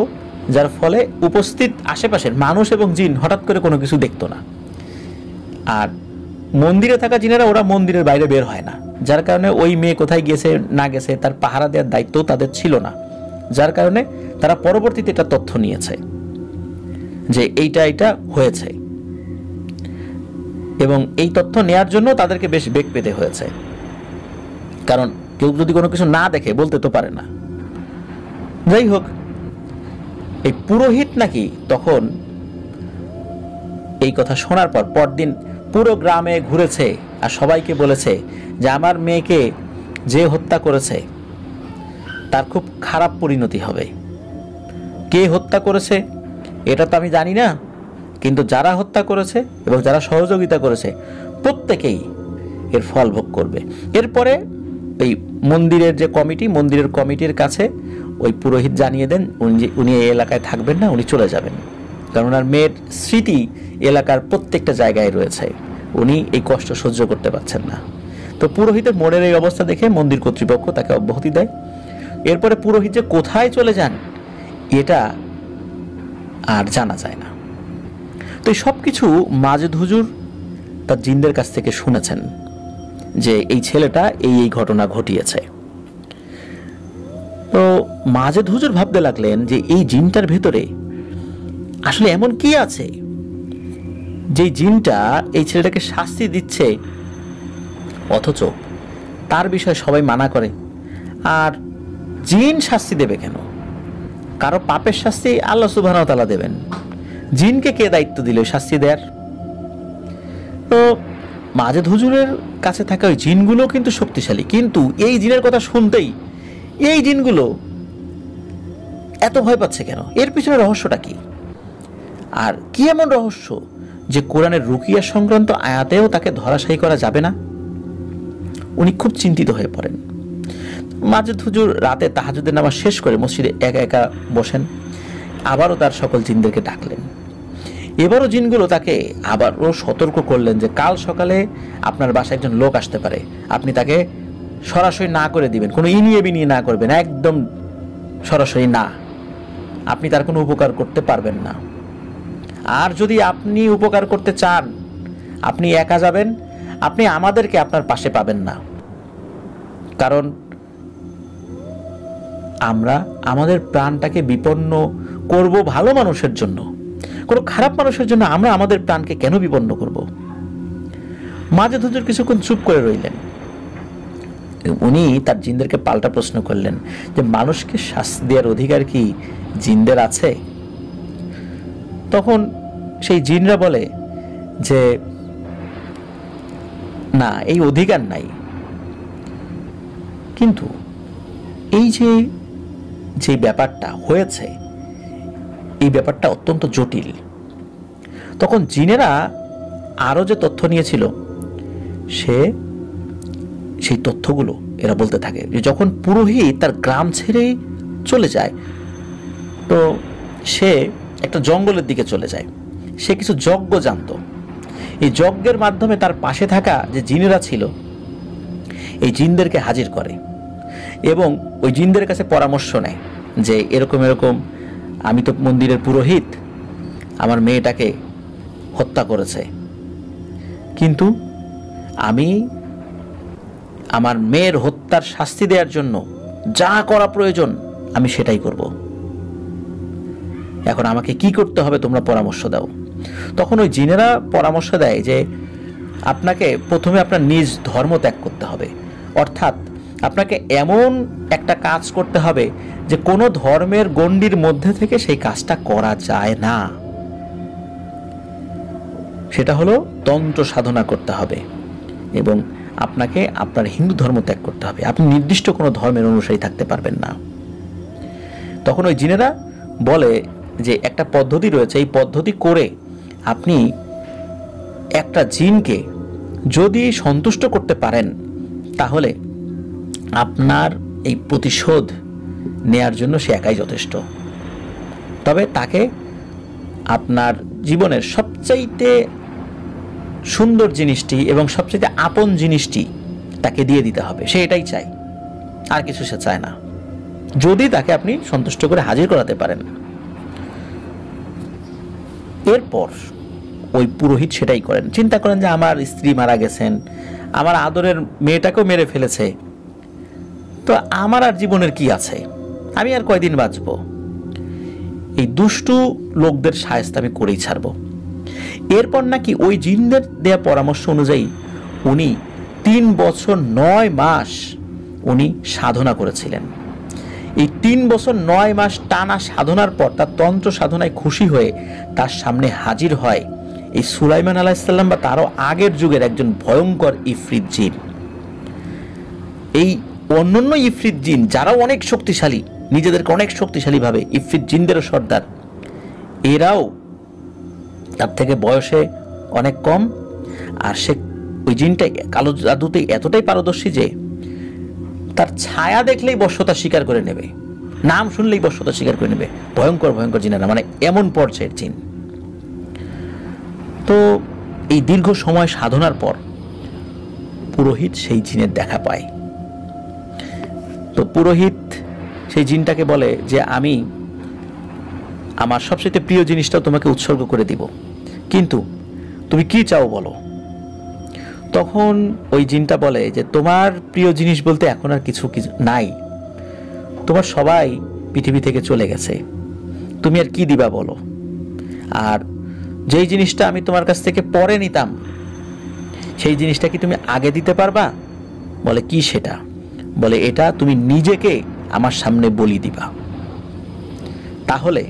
যার ফলে উপস্থিত আশেপাশের মানুষ এবং জিন হঠাৎ করে কোনো কিছু দেখতো না, আর মন্দিরে থাকা জিনেরা ওরা মন্দিরের বাইরে বের হয় না, যার কারণে ওই মেয়ে কোথায় গেছে না গেছে তার পাহারা দেওয়ার দায়িত্ব তাদের ছিল না, যার কারণে তারা পরবর্তীতে এটা তথ্য নিয়েছে যে এইটা হয়েছে, এবং এই তথ্য নেয়ার জন্য তাদেরকে বেশ বেগ পেতে হয়েছে, কারণ কেউ যদি কোনো কিছু না দেখে বলতে তো পারে না। যাই হোক, এই পুরোহিত নাকি তখন এই কথা শোনার পর পরদিন পুরো গ্রামে ঘুরেছে আর সবাইকে বলেছে যে আমার মেয়েকে যে হত্যা করেছে তার খুব খারাপ পরিণতি হবে। কে হত্যা করেছে এটা তো আমি জানি না, কিন্তু যারা হত্যা করেছে এবং যারা সহযোগিতা করেছে প্রত্যেকেই এর ফল ভোগ করবে। এরপরে এই মন্দিরের যে কমিটি, মন্দিরের কমিটির কাছে ওই পুরোহিত জানিয়ে দেন উনি এই এলাকায় থাকবেন না, উনি চলে যাবেন, কারণ ওনার মেয়ের স্মৃতি এলাকার প্রত্যেকটা জায়গায় রয়েছে, উনি এই কষ্ট সহ্য করতে পারছেন না। তো পুরোহিতের মনের এই অবস্থা দেখে মন্দির কর্তৃপক্ষ তাকে অব্যাহতি দেয়। এরপরে পুরোহিত যে কোথায় চলে যান এটা আর জানা যায় না। তো এই সব কিছু মাজেদ হুজুর তার জিনদের কাছ থেকে শুনেছেন যে এই ছেলেটা এই ঘটনা ঘটিয়েছে। তো মাজেদ হুজুর ভাবতে লাগলেন যে এই জিনটার ভেতরে আসলে এমন কি আছে যে জিনটা এই ছেলেটাকে শাস্তি দিচ্ছে, অথচ তার বিষয়ে সবাই মানা করে, আর জিন শাস্তি দেবে কেন? কারো পাপের শাস্তি আল্লাহ সুবহানাহু ওয়া তাআলা দেবেন, জিনকে কে দায়িত্ব দিল শাস্তি দেওয়ার? তো মাজেদ হুজুরের কাছে থাকা ওই জিনগুলো কিন্তু শক্তিশালী, কিন্তু এই জিনের কথা শুনতেই এই জিনগুলো এত ভয় পাচ্ছে কেন? এর পিছনে রহস্যটা কি? আর কি এমন রহস্য যে কোরআনের রুকিয়া সংক্রান্ত আয়াতেও তাকে ধরাশায়ী করা যাবে না? উনি খুব চিন্তিত হয়ে পড়েন। মাজেদ হুজুর রাতে তাহাজ্জুদের নামাজ শেষ করে মসজিদে একা একা বসেন, আবারও তার সকল জিনদেরকে ডাকলেন। এবারও জিনগুলো তাকে আবারও সতর্ক করলেন যে কাল সকালে আপনার বাসায় একজন লোক আসতে পারে, আপনি তাকে সরাসরি না করে দিবেন, কোনো ইনিয়ে বিনিয়ে না করবেন, একদম সরাসরি না, আপনি তার কোনো উপকার করতে পারবেন না। আর যদি আপনি উপকার করতে চান আপনি একা যাবেন, আপনি আমাদেরকে আপনার পাশে পাবেন না, কারণ আমরা আমাদের প্রাণটাকে বিপন্ন করব ভালো মানুষের জন্য, কোনো খারাপ মানুষের জন্য আমরা আমাদের প্রাণকে কেন বিপন্ন করব? মাজেদ হুজুর কিছুক্ষণ চুপ করে রইলেন, উনি তার জিনদেরকে পাল্টা প্রশ্ন করলেন যে মানুষকে শাস্তি দেওয়ার অধিকার কি জিনদের আছে? তখন সেই জিনরা বলে যে না, এই অধিকার নাই। কিন্তু এই যে ব্যাপারটা হয়েছে, এই ব্যাপারটা অত্যন্ত জটিল। তখন জিনেরা আরো যে তথ্য নিয়েছিল সেই তথ্যগুলো এরা বলতে থাকে যে যখন পুরোহিত তার গ্রাম ছেড়ে চলে যায়, তো সে একটা জঙ্গলের দিকে চলে যায়। সে কিছু যজ্ঞ জানতো। এই যজ্ঞের মাধ্যমে তার পাশে থাকা যে জিনেরা ছিল এই জিনদেরকে হাজির করে এবং ওই জিনদের কাছে পরামর্শ নেয় যে এরকম এরকম, আমি তো মন্দিরের পুরোহিত, আমার মেয়েটাকে হত্যা করেছে, কিন্তু আমি আমার মেয়ের হত্যার শাস্তি দেওয়ার জন্য যা করা প্রয়োজন আমি সেটাই করব। এখন আমাকে কি করতে হবে তোমরা পরামর্শ দাও। তখন ওই জিনেরা পরামর্শ দেয় যে আপনাকে প্রথমে আপনার নিজ ধর্ম ত্যাগ করতে হবে, অর্থাৎ আপনাকে এমন একটা কাজ করতে হবে যে কোনো ধর্মের গণ্ডির মধ্যে থেকে সেই কাজটা করা যায় না। সেটা হলো তন্ত্র সাধনা করতে হবে এবং আপনাকে আপনার হিন্দু ধর্ম ত্যাগ করতে হবে। আপনি নির্দিষ্ট কোনো ধর্মের অনুসারী থাকতে পারবেন না। তখন ওই জিনেরা বলে যে একটা পদ্ধতি রয়েছে, এই পদ্ধতি করে আপনি একটা জিনকে যদি সন্তুষ্ট করতে পারেন তাহলে আপনার এই প্রতিশোধ নেয়ার জন্য সে একাই যথেষ্ট। তবে তাকে আপনার জীবনের সবচাইতে সুন্দর জিনিসটি এবং সবচাইতে আপন জিনিসটি তাকে দিয়ে দিতে হবে। সে এটাই চায়, আর কিছু সে চায় না, যদি তাকে আপনি সন্তুষ্ট করে হাজির করাতে পারেন। এরপর ওই পুরোহিত সেটাই করেন। চিন্তা করেন যে আমার স্ত্রী মারা গেছেন, আমার আদরের মেয়েটাকেও মেরে ফেলেছে, তো আমার আর জীবনের কি আছে, আমি আর কয়দিন বাঁচব? এই দুষ্টু লোকদের শায়েস্তা আমি করেই ছাড়ব। এরপর নাকি ওই জিনদের দেয়া পরামর্শ অনুযায়ী উনি 3 বছর 9 মাস উনি সাধনা করেছিলেন। এই 3 বছর 9 মাস টানা সাধনার পর তার তন্ত্র সাধনায় খুশি হয়ে তার সামনে হাজির হয় এই সুলাইমান আলাইহিস সালাম বা তারও আগের যুগের একজন ভয়ঙ্কর ইফরিত জিন। এই অন্যান্য ইফরিত জিন যারাও অনেক শক্তিশালী, নিজেদেরকে অনেক শক্তিশালী ভাবে, ইফরিত জিনদেরও সর্দার, এরাও তার থেকে বয়সে অনেক কম। আর সে ওই জিনটা কালো জাদুতে এতটাই পারদর্শী যে তার ছায়া দেখলেই বশ্যতা স্বীকার করে নেবে, নাম শুনলেই বশ্যতা স্বীকার করে নেবে। ভয়ঙ্কর ভয়ঙ্কর জিনেরা, মানে এমন পর্যায়ের জিন। তো এই দীর্ঘ সময় সাধনার পর পুরোহিত সেই জিনের দেখা পায়। তো পুরোহিত সেই জিনটাকে বলে যে আমি আমার সবচেয়ে প্রিয় জিনিসটাও তোমাকে উৎসর্গ করে দিব, কিন্তু তুমি কি চাও বলো। তখন ওই জিনটা বলে যে তোমার প্রিয় জিনিস বলতে এখন আর কিছু নাই, তোমার সবাই পৃথিবী থেকে চলে গেছে, তুমি আর কি দিবা বলো। আর যেই জিনিসটা আমি তোমার কাছ থেকে পরে নিতাম সেই জিনিসটা কি তুমি আগে দিতে পারবা? বলে কি সেটা? বলে এটা তুমি নিজেকে আমার সামনে বলি দিবা। তাহলে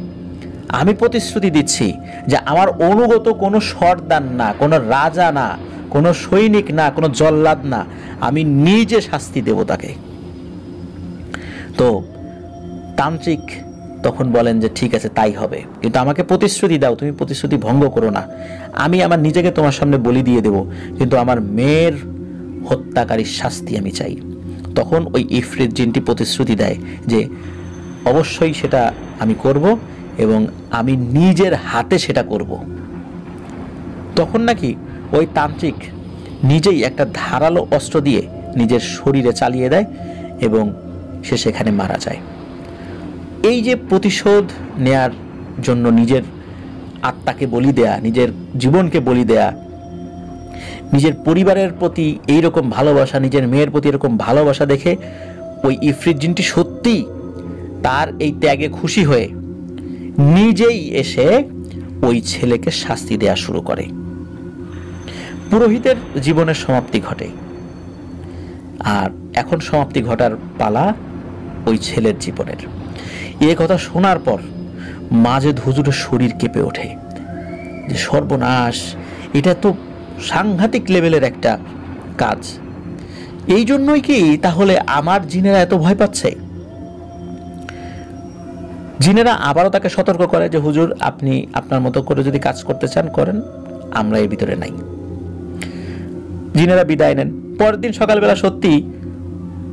আমি প্রতিশ্রুতি দিচ্ছি যে আমার অনুগত কোনো সর্দার না, কোনো রাজা না, কোনো সৈনিক না, কোনো জল্লাদ না, আমি নিজে শাস্তি দেব তাকে। তো তান্ত্রিক তখন বলেন যে ঠিক আছে তাই হবে, কিন্তু আমাকে প্রতিশ্রুতি দাও, তুমি প্রতিশ্রুতি ভঙ্গ করো না। আমি আমার নিজেকে তোমার সামনে বলি দিয়ে দেব, কিন্তু আমার মেয়ের হত্যাকারীর শাস্তি আমি চাই। তখন ওই ইফরিত জিনটি প্রতিশ্রুতি দেয় যে অবশ্যই সেটা আমি করব এবং আমি নিজের হাতে সেটা করব। তখন নাকি ওই তান্ত্রিক নিজেই একটা ধারালো অস্ত্র দিয়ে নিজের শরীরে চালিয়ে দেয় এবং সে সেখানে মারা যায়। এই যে প্রতিশোধ নেয়ার জন্য নিজের আত্মাকে বলি দেয়া, নিজের জীবনকে বলি দেয়া, নিজের পরিবারের প্রতি এইরকম ভালোবাসা, নিজের মেয়ের প্রতি এরকম ভালোবাসা দেখে ওই ইফরিত জিনটি সত্যি তার এই ত্যাগে খুশি হয়ে নিজেই এসে ওই ছেলেকে শাস্তি দেয়া শুরু করে। পুরোহিতের জীবনের সমাপ্তি ঘটে আর এখন সমাপ্তি ঘটার পালা ওই ছেলের জীবনের। এ কথা শোনার পর মাজেদ হুজুরের শরীর কেঁপে ওঠে যে সর্বনাশ, এটা তো সাংঘাতিক লেভেলের একটা কাজ। এই জন্যই কি তাহলে আমার জিনেরা এত ভয় পাচ্ছে? জিনেরা আবারও তাকে সতর্ক করে যে হুজুর, আপনি আপনার মতো করে যদি কাজ করতে চান করেন, আমরা এর ভিতরে নাই। জিনেরা বিদায় নেন। পরের দিন সকালবেলা সত্যি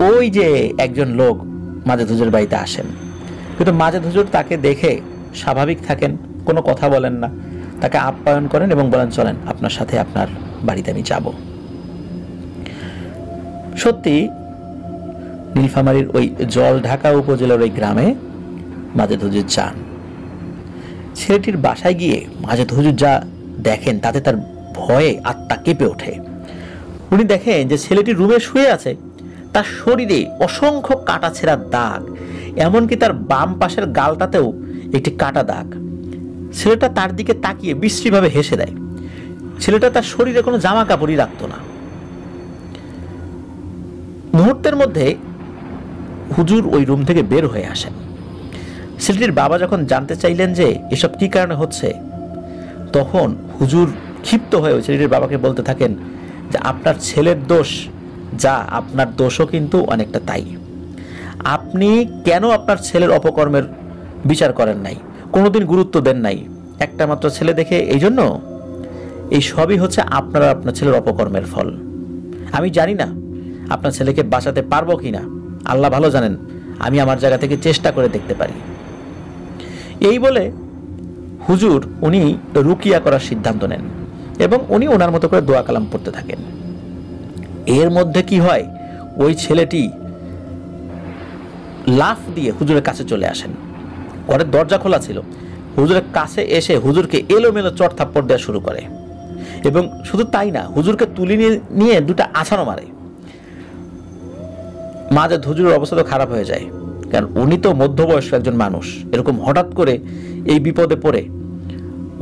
ওই যে একজন লোক মাজেদ হুজুরের বাড়িতে আসেন, কিন্তু মাজেদ হুজুর তাকে দেখে স্বাভাবিক থাকেন, কোনো কথা বলেন না, তাকে আপ্যায়ন করেন এবং বলেন চলেন আপনার সাথে আপনার বাড়িতে আমি যাব। সত্যি নীলফামারীর ওই জলঢাকা উপজেলার ওই গ্রামে মাজেদ হুজুর যান। ছেলেটির বাসায় গিয়ে মাজেদ হুজুর যা দেখেন তাতে তার ভয়ে আত্মা কেঁপে ওঠে। উনি দেখেন যে ছেলেটি রুমে শুয়ে আছে, তার শরীরে অসংখ্য কাটা ছেঁড়া দাগ, এমনকি তার বাম পাশের গালটাতেও একটি কাটা দাগ। ছেলেটা তার দিকে তাকিয়ে বিশ্রীভাবে হেসে দেয়। ছেলেটা তার শরীরে কোনো জামা কাপড়ই রাখতো না। মুহূর্তের মধ্যে হুজুর ওই রুম থেকে বের হয়ে আসেন। ছেলেটির বাবা যখন জানতে চাইলেন যে এসব কি কারণে হচ্ছে, তখন হুজুর ক্ষিপ্ত হয়ে ওই ছেলেটির বাবাকে বলতে থাকেন যে আপনার ছেলের দোষ যা, আপনার দোষও কিন্তু অনেকটা তাই। আপনি কেন আপনার ছেলের অপকর্মের বিচার করেন নাই, কোনোদিন গুরুত্ব দেন নাই, একটা মাত্র ছেলে দেখে? এই জন্য এই সবই হচ্ছে আপনার আপনার ছেলের অপকর্মের ফল। আমি জানি না আপনার ছেলেকে বাঁচাতে পারবো কিনা, আল্লাহ ভালো জানেন, আমি আমার জায়গা থেকে চেষ্টা করে দেখতে পারি। এই বলে হুজুর উনি রুকিয়া করার সিদ্ধান্ত নেন এবং উনি ওনার মতো করে দোয়া কালাম পড়তে থাকেন। এর মধ্যে কি হয়, ওই ছেলেটি লাফ দিয়ে হুজুরের কাছে চলে আসেন। ঘরের দরজা খোলা ছিল, হুজুরের কাছে এসে হুজুরকে এলোমেলো চড় থাপ্পড় দেওয়া শুরু করে এবং শুধু তাই না, হুজুরকে তুলে নিয়ে দুটা আছাড়ও মারে। মাজেদ হুজুরের অবস্থা তো খারাপ হয়ে যায়, কারণ উনি তো মধ্যবয়স্ক একজন মানুষ, এরকম হঠাৎ করে এই বিপদে পড়ে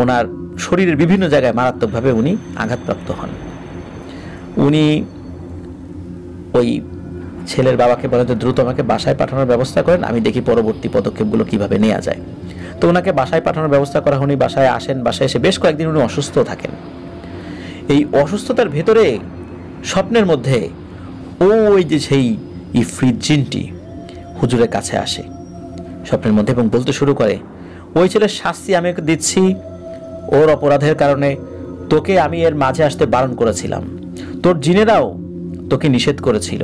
ওনার শরীরের বিভিন্ন জায়গায় মারাত্মকভাবে উনি আঘাতপ্রাপ্ত হন। উনি ওই ছেলের বাবাকে বলেন যে দ্রুত আমাকে বাসায় পাঠানোর ব্যবস্থা করেন, আমি দেখি পরবর্তী পদক্ষেপগুলো কিভাবে নেওয়া যায়। তো ওনাকে বাসায় পাঠানোর ব্যবস্থা করা, উনি বাসায় আসেন। বাসায় এসে বেশ কয়েকদিন উনি অসুস্থ থাকেন। এই অসুস্থতার ভেতরে স্বপ্নের মধ্যে ওই যে সেই ইফরিত জিনটি হুজুরের কাছে আসে স্বপ্নের মধ্যে এবং বলতে শুরু করে, ওই ছেলের শাস্তি আমি ওকে দিচ্ছি, ওর অপরাধের কারণে তোকে আমি এর মাঝে আসতে বারণ করেছিলাম, তোর জিনেরাও তোকে নিষেধ করেছিল।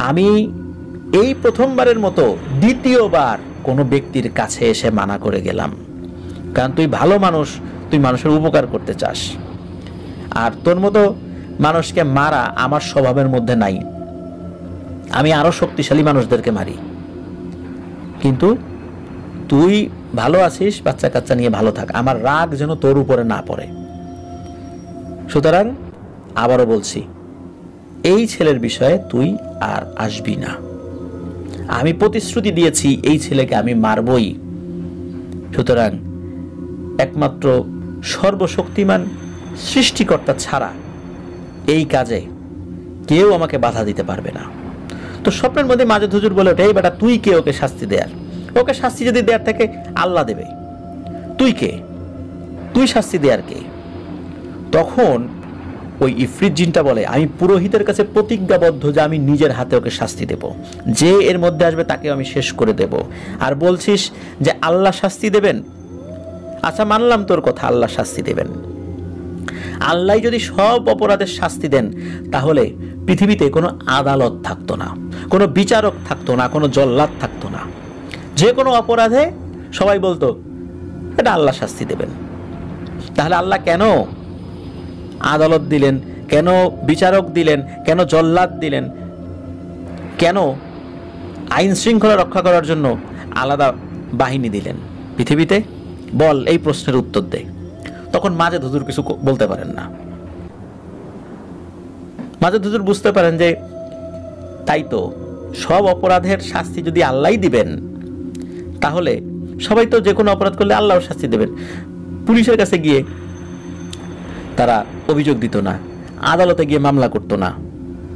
আমি এই প্রথমবারের মতো দ্বিতীয়বার কোনো ব্যক্তির কাছে এসে মানা করে গেলাম, কারণ তুই ভালো মানুষ, তুই মানুষের উপকার করতে চাস, আর তোর মতো মানুষকে মারা আমার স্বভাবের মধ্যে নাই। আমি আরো শক্তিশালী মানুষদেরকে মারি, কিন্তু তুই ভালো আছিস, বাচ্চা কাচ্চা নিয়ে ভালো থাক, আমার রাগ যেন তোর উপরে না পড়ে। সুতরাং আবারও বলছি, এই ছেলের বিষয়ে তুই আর আসবি না। আমি প্রতিশ্রুতি দিয়েছি এই ছেলেকে আমি মারবই। সুতরাং একমাত্র সর্বশক্তিমান সৃষ্টিকর্তা ছাড়া এই কাজে কেউ আমাকে বাধা দিতে পারবে না। তো স্বপ্নের মধ্যে মাজেদ হুজুর বলে ওঠে, এই বেটা তুই কে ওকে শাস্তি দেয়ার? ওকে শাস্তি যদি দেয়ার থাকে আল্লাহ দেবে, তুই কে? তুই শাস্তি দেয়ার কে? তখন ওই ইফরিত জিনটা বলে, আমি পুরোহিতের কাছে প্রতিজ্ঞাবদ্ধ যে আমি নিজের হাতে ওকে শাস্তি দেব, যে এর মধ্যে আসবে তাকে আমি শেষ করে দেব। আর বলছিস যে আল্লাহ শাস্তি দেবেন, আচ্ছা মানলাম তোর কথা, আল্লাহ শাস্তি দেবেন। আল্লাহ যদি সব অপরাধের শাস্তি দেন, তাহলে পৃথিবীতে কোনো আদালত থাকতো না, কোনো বিচারক থাকতো না, কোনো জল্লাদ থাকতো না। যে কোনো অপরাধে সবাই বলতো এটা আল্লাহ শাস্তি দেবেন। তাহলে আল্লাহ কেন আদালত দিলেন, কেন বিচারক দিলেন, কেন জল্লাদ দিলেন, কেন আইন শৃঙ্খলা রক্ষা করার জন্য আলাদা বাহিনী দিলেন পৃথিবীতে? বল, এই প্রশ্নের উত্তর দে। তখন মাজেদ হুজুর কিছু বলতে পারেন না। মাজেদ হুজুর বুঝতে পারেন যে তাই তো, সব অপরাধের শাস্তি যদি আল্লাহই দিবেন, তাহলে সবাই তো যে কোনো অপরাধ করলে আল্লাহর শাস্তি দেবেন। পুলিশের কাছে গিয়ে তারা অভিযোগ দিত না, আদালতে গিয়ে মামলা করতো না,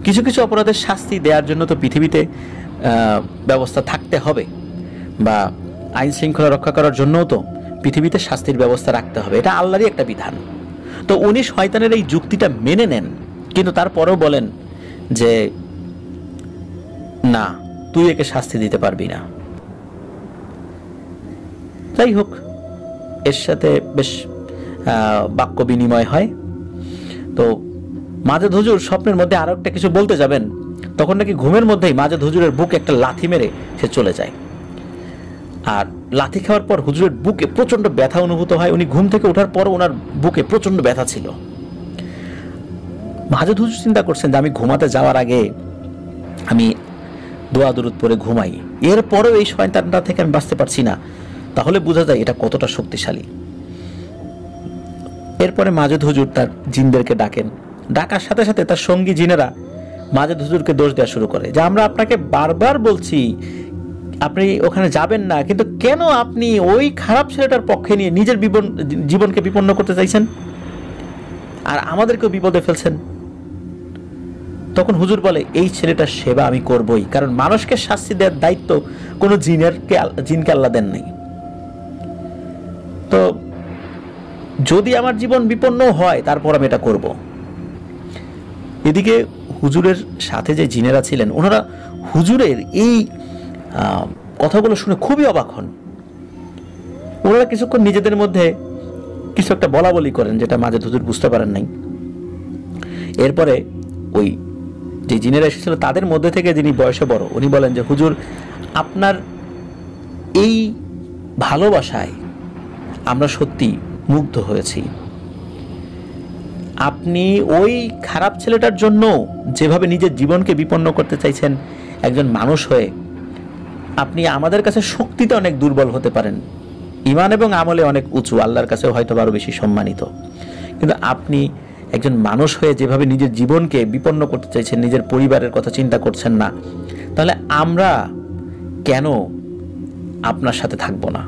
কিছু কিছু অপরাধের শাস্তি দেওয়ার জন্য তো পৃথিবীতে ব্যবস্থা থাকতে হবে, বা আইন শৃঙ্খলা রক্ষা করার জন্যও তো পৃথিবীতে শাস্তির ব্যবস্থা রাখতে হবে, এটা আল্লাহরই একটা বিধান। তো উনি শয়তানের এই যুক্তিটা মেনে নেন, কিন্তু তারপরেও বলেন যে না, তুই একে শাস্তি দিতে পারবি না। যাই হোক, এর সাথে বেশ বাক্য বিনিময় হয়। তো মাজেদ হুজুর স্বপ্নের মধ্যে আরো একটা কিছু বলতে যাবেন, তখন নাকি ঘুমের মধ্যেই মাজেদ হুজুরের বুকে একটা লাথি মেরে সে চলে যায়। আর লাথি খাওয়ার পর হুজুরের বুকে প্রচন্ড ব্যথা অনুভূত হয়। উনি ঘুম থেকে ওঠার পর ওনার বুকে প্রচন্ড ব্যথা ছিল। মাজেদ হুজুর চিন্তা করছেন যে আমি ঘুমাতে যাওয়ার আগে আমি দোয়া দুরুদ পরে ঘুমাই, এরপরেও এই শয়তানটা থেকে আমি বাঁচতে পারছি না, তাহলে বোঝা যায় এটা কতটা শক্তিশালী। এরপরে মাজেদ হুজুর তার জিনদেরকে ডাকেন। ডাকার সাথে সাথে তার সঙ্গী জিনেরা মাজেদ হুজুরকে দোষ দেওয়া শুরু করে যে আমরা আপনাকে বারবার বলছি আপনি ওখানে যাবেন না, কিন্তু কেন আপনি ওই খারাপ ছেলেটার পক্ষে নিয়ে নিজের জীবনকে বিপন্ন করতে চাইছেন আর আমাদেরকেও বিপদে ফেলছেন। তখন হুজুর বলে এই ছেলেটার সেবা আমি করবই, কারণ মানুষকে শাস্তি দেওয়ার দায়িত্ব কোনো জিনকে আল্লাহ দেন নাই। তো যদি আমার জীবন বিপন্ন হয় তারপর আমি এটা করব। এদিকে হুজুরের সাথে যে জিনেরা ছিলেন ওনারা হুজুরের এই কথাগুলো শুনে খুবই অবাক হন। ওনারা কিছুক্ষণ নিজেদের মধ্যে কিছু একটা বলা বলি করেন, যেটা মাজেদ হুজুর বুঝতে পারেন নাই। এরপরে ওই যে জিনেরা এসেছিল তাদের মধ্যে থেকে যিনি বয়সে বড় উনি বলেন যে হুজুর, আপনার এই ভালোবাসায় আমরা সত্যি মুগ্ধ হয়েছি। আপনি ওই খারাপ ছেলেটার জন্য যেভাবে নিজের জীবনকে বিপন্ন করতে চাইছেন একজন মানুষ হয়ে, আপনি আমাদের কাছে শক্তিতে অনেক দুর্বল হতে পারেন, ঈমান এবং আমলে অনেক উঁচু, আল্লাহর কাছে হয়তো আরো বেশি সম্মানিত, কিন্তু আপনি একজন মানুষ হয়ে যেভাবে নিজের জীবনকে বিপন্ন করতে চাইছেন, নিজের পরিবারের কথা চিন্তা করছেন না, তাহলে আমরা কেন আপনার সাথে থাকবো না?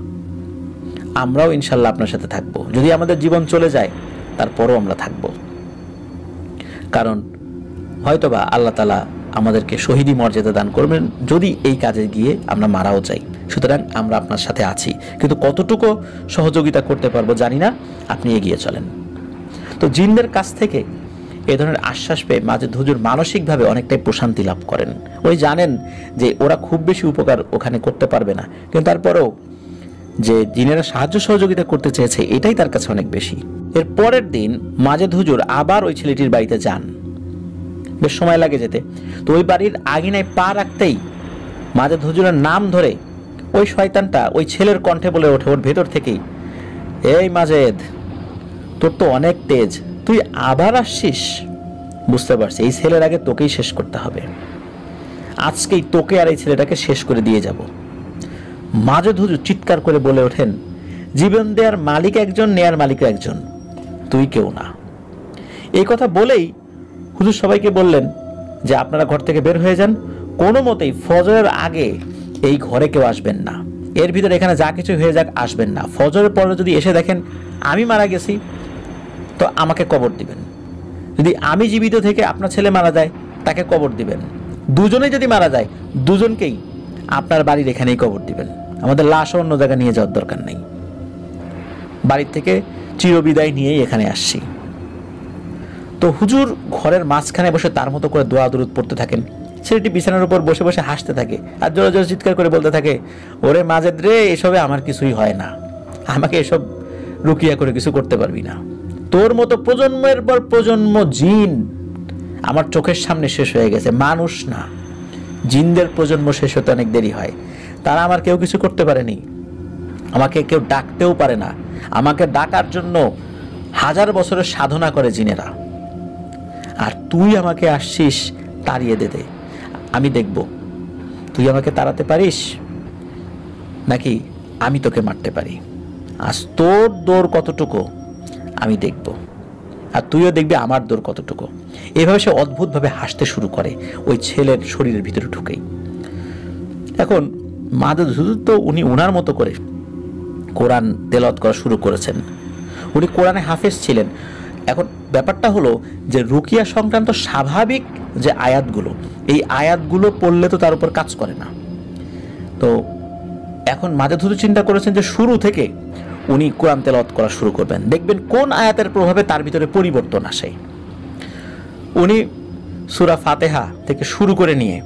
আমরাও ইনশাল্লাহ আপনার সাথে থাকবো। যদি আমাদের জীবন চলে যায় তারপরও আমরা থাকব, কারণ হয়তোবা আল্লাহ তাআলা আমাদেরকে শহীদি মর্যাদা দান করবেন যদি এই কাজে গিয়ে আমরা মারাও যাই। সুতরাং আমরা আপনার সাথে আছি, কিন্তু কতটুকু সহযোগিতা করতে পারবো জানি না, আপনি এগিয়ে চলেন। তো জিনদের কাছ থেকে এই ধরনের আশ্বাস পেয়ে মাজেদ হুজুর মানসিকভাবে অনেকটাই প্রশান্তি লাভ করেন। ওই জানেন যে ওরা খুব বেশি উপকার ওখানে করতে পারবে না, কিন্তু তারপরেও যে জিনেরা সাহায্য সহযোগিতা করতে চেয়েছে এটাই তার কাছে অনেক বেশি। এর পরের দিন মাজেদ হুজুর আবার ওই ছেলেটির বাড়িতে যান। বেশ সময় লাগে যেতে। তো ওই বাড়ির আঙিনায় পা রাখতেই মাজেদ হুজুরের নাম ধরে ওই শয়তানটা ওই ছেলের কণ্ঠে বলে ওঠে ওর ভেতর থেকেই, এই মাজেদ, তোর তো অনেক তেজ, তুই আবার আসছিস? বুঝতে পারছি এই ছেলের আগে তোকেই শেষ করতে হবে, আজকেই তোকে আর এই ছেলেটাকে শেষ করে দিয়ে যাব। মাজেদ হুজুর চিৎকার করে বলে ওঠেন, জীবন দেওয়ার মালিক একজন, নেয়ার মালিক একজন, তুই কেউ না। এই কথা বলেই হুজুর সবাইকে বললেন যে আপনারা ঘর থেকে বের হয়ে যান, কোনো মতেই ফজরের আগে এই ঘরে কেউ আসবেন না, এর ভিতরে এখানে যা কিছু হয়ে যাক আসবেন না। ফজরের পরে যদি এসে দেখেন আমি মারা গেছি তো আমাকে কবর দিবেন, যদি আমি জীবিত থেকে আপনার ছেলে মারা যায় তাকে কবর দিবেন, দুজনেই যদি মারা যায় দুজনকেই আপনার বাড়ির এখানেই কবর দিবেন, আমাদের লাশ অন্য জায়গায় নিয়ে যাওয়ার দরকার নেই, বাড়ির থেকে চিরবিদায় নিয়েই এখানে আসছি। তো হুজুর ঘরের মাঝখানে বসে তার মতো করে দোয়া দুরুদ পড়তে থাকেন। ছেলেটি বিছানার উপর বসে বসে হাসতে থাকে আর জোরে জোরে চিৎকার করে বলতে থাকে, ওরে মাজেদ রে, এসবে আমার কিছুই হয় না, আমাকে এসব রুকিয়া করে কিছু করতে পারবি না, তোর মতো প্রজন্মের পর প্রজন্ম জিন আমার চোখের সামনে শেষ হয়ে গেছে, মানুষ না, জিনদের প্রজন্ম শেষ হতে অনেক দেরি হয়, তারা আমার কেউ কিছু করতে পারেনি, আমাকে কেউ ডাকতেও পারে না, আমাকে ডাকার জন্য 1000 বছরের সাধনা করে জিনেরা, আর তুই আমাকে আসছিস তাড়িয়ে দে, আমি দেখব তুই আমাকে তাড়াতে পারিস নাকি আমি তোকে মারতে পারি, আজ তোর দৌড় কতটুকু আমি দেখব, আর তুইও দেখবি আমার দৌড় কতটুকু। এভাবে সে অদ্ভুতভাবে হাসতে শুরু করে ওই ছেলের শরীরের ভিতরে ঢুকেই। এখন মাজেদ হুজুর তো উনি ওনার মতো করে কোরআন তেলাওয়াত করা শুরু করেছেন, উনি কোরআনে হাফেজ ছিলেন, এখন ব্যাপারটা হলো যে রুকিয়া সংক্রান্ত স্বাভাবিক যে আয়াতগুলো, এই আয়াতগুলো পড়লে তো তার উপর কাজ করে না। তো এখন মাজেদ হুজুর চিন্তা করেছেন যে শুরু থেকে উনি কোরআন তেলাওয়াত করা শুরু করবেন, দেখবেন কোন আয়াতের প্রভাবে তার ভিতরে পরিবর্তন আসে। উনি সূরা ফাতিহা থেকে শুরু করে নিয়ে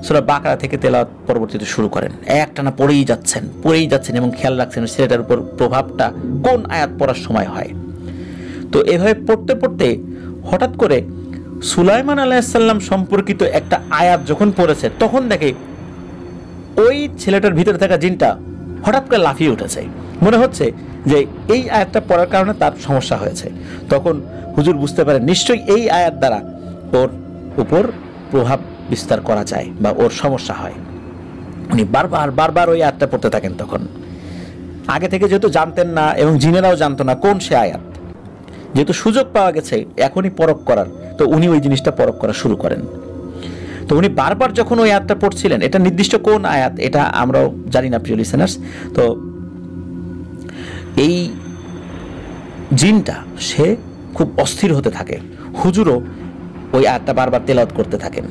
সূরা বাকারা থেকে তেলাওয়াত পরবর্তীতে শুরু করেন, একটানা পড়েই যাচ্ছেন এবং খেয়াল রাখছেন ছেলেটার উপর প্রভাবটা কোন আয়াত পড়ার সময় হয়। তো এভাবে পড়তে পড়তে হঠাৎ করে সুলাইমান আলাইহিস সালাম সম্পর্কিত একটা আয়াত যখন পড়েছে, তখন দেখে ওই ছেলেটার ভিতরে থাকা জিনটা হঠাৎ করে লাফিয়ে উঠেছে। মনে হচ্ছে যে এই আয়াতটা পড়ার কারণে তার সমস্যা হয়েছে। তখন হুজুর বুঝতে পারেন নিশ্চয়ই এই আয়াত দ্বারা ওর উপর প্রভাব বিস্তার করা যায় বা ওর সমস্যা হয়। উনি বারবার ওই আয়াতটা পড়তে থাকেন। তখন আগে থেকে যেহেতু জানতেন না এবং জিনেরাও জানতো না কোন সে আয়াত, যেহেতু সুযোগ পাওয়া গেছে এখনই পরখ করার, তো উনি ওই জিনিসটা পরখ করা শুরু করেন। তো উনি বারবার যখন ওই আয়াতটা পড়ছিলেন, এটা নির্দিষ্ট কোন আয়াত এটা আমরাও জানি না প্রিয় লিসেনার্স, তো এই জিনটা সে খুব অস্থির হতে থাকে। হুজুরও ওই আয়াতটা বারবার তেলাওয়াত করতে থাকেন।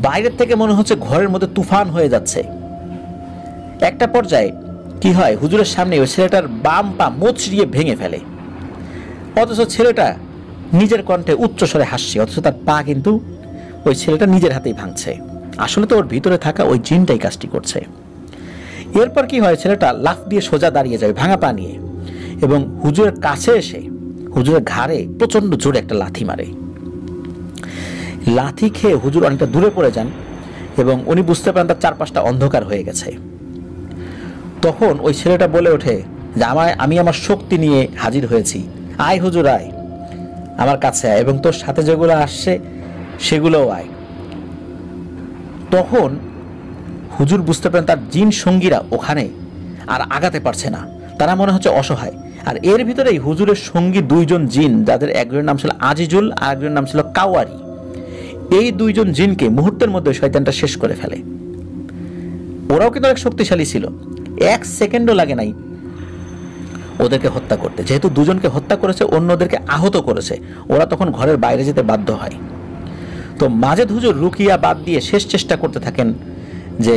বাইরের থেকে মনে হচ্ছে ঘরের মধ্যে তুফান হয়ে যাচ্ছে। একটা পর্যায়ে কি হয়, হুজুরের সামনে ওই ছেলেটার বাম পা মোচড়িয়ে ভেঙে ফেলে, অথচ ছেলেটা নিজের কণ্ঠে উচ্চস্বরে হাসছে, অথচ তার পা কিন্তু ওই ছেলেটা নিজের হাতেই ভাঙছে। আসলে তো ওর ভিতরে থাকা ওই জিনটাই কাজটি করছে। এরপর কি হয়, ছেলেটা লাফ দিয়ে সোজা দাঁড়িয়ে যাবে ভাঙা পা নিয়ে, এবং হুজুরের কাছে এসে হুজুরের ঘাড়ে প্রচন্ড জোরে একটা লাথি মারে। লাথি খেয়ে হুজুর অনেকটা দূরে পড়ে যান এবং উনি বুঝতে পারেন তার চারপাশটা অন্ধকার হয়ে গেছে। তখন ওই ছেলেটা বলে ওঠে যে আমি আমার শক্তি নিয়ে হাজির হয়েছি, আয় হুজুর আয়, আমার কাছে আয়, এবং তোর সাথে যেগুলো আসছে সেগুলোও আয়। তখন হুজুর বুঝতে পারেন তার জিন সঙ্গীরা ওখানে আর আগাতে পারছে না, তারা মনে হচ্ছে অসহায়। আর এর ভিতরেই হুজুরের সঙ্গী দুইজন জিন, যাদের একজনের নাম ছিল আজিজুল আর একজনের নাম ছিল কাওয়ারি, এই দুইজন জিনকে মুহূর্তের মধ্যে শয়তানটা শেষ করে ফেলে। ওরাও কিন্তু অনেক শক্তিশালী ছিল, 1 সেকেন্ডও লাগে নাই ওদেরকে হত্যা করতে। যেহেতু দুজনকে হত্যা করেছে, অন্যদেরকে আহত করেছে, ওরা তখন ঘরের বাইরে যেতে বাধ্য হয়। তো মাজেদ হুজুর রুকিয়া বাদ দিয়ে শেষ চেষ্টা করতে থাকেন যে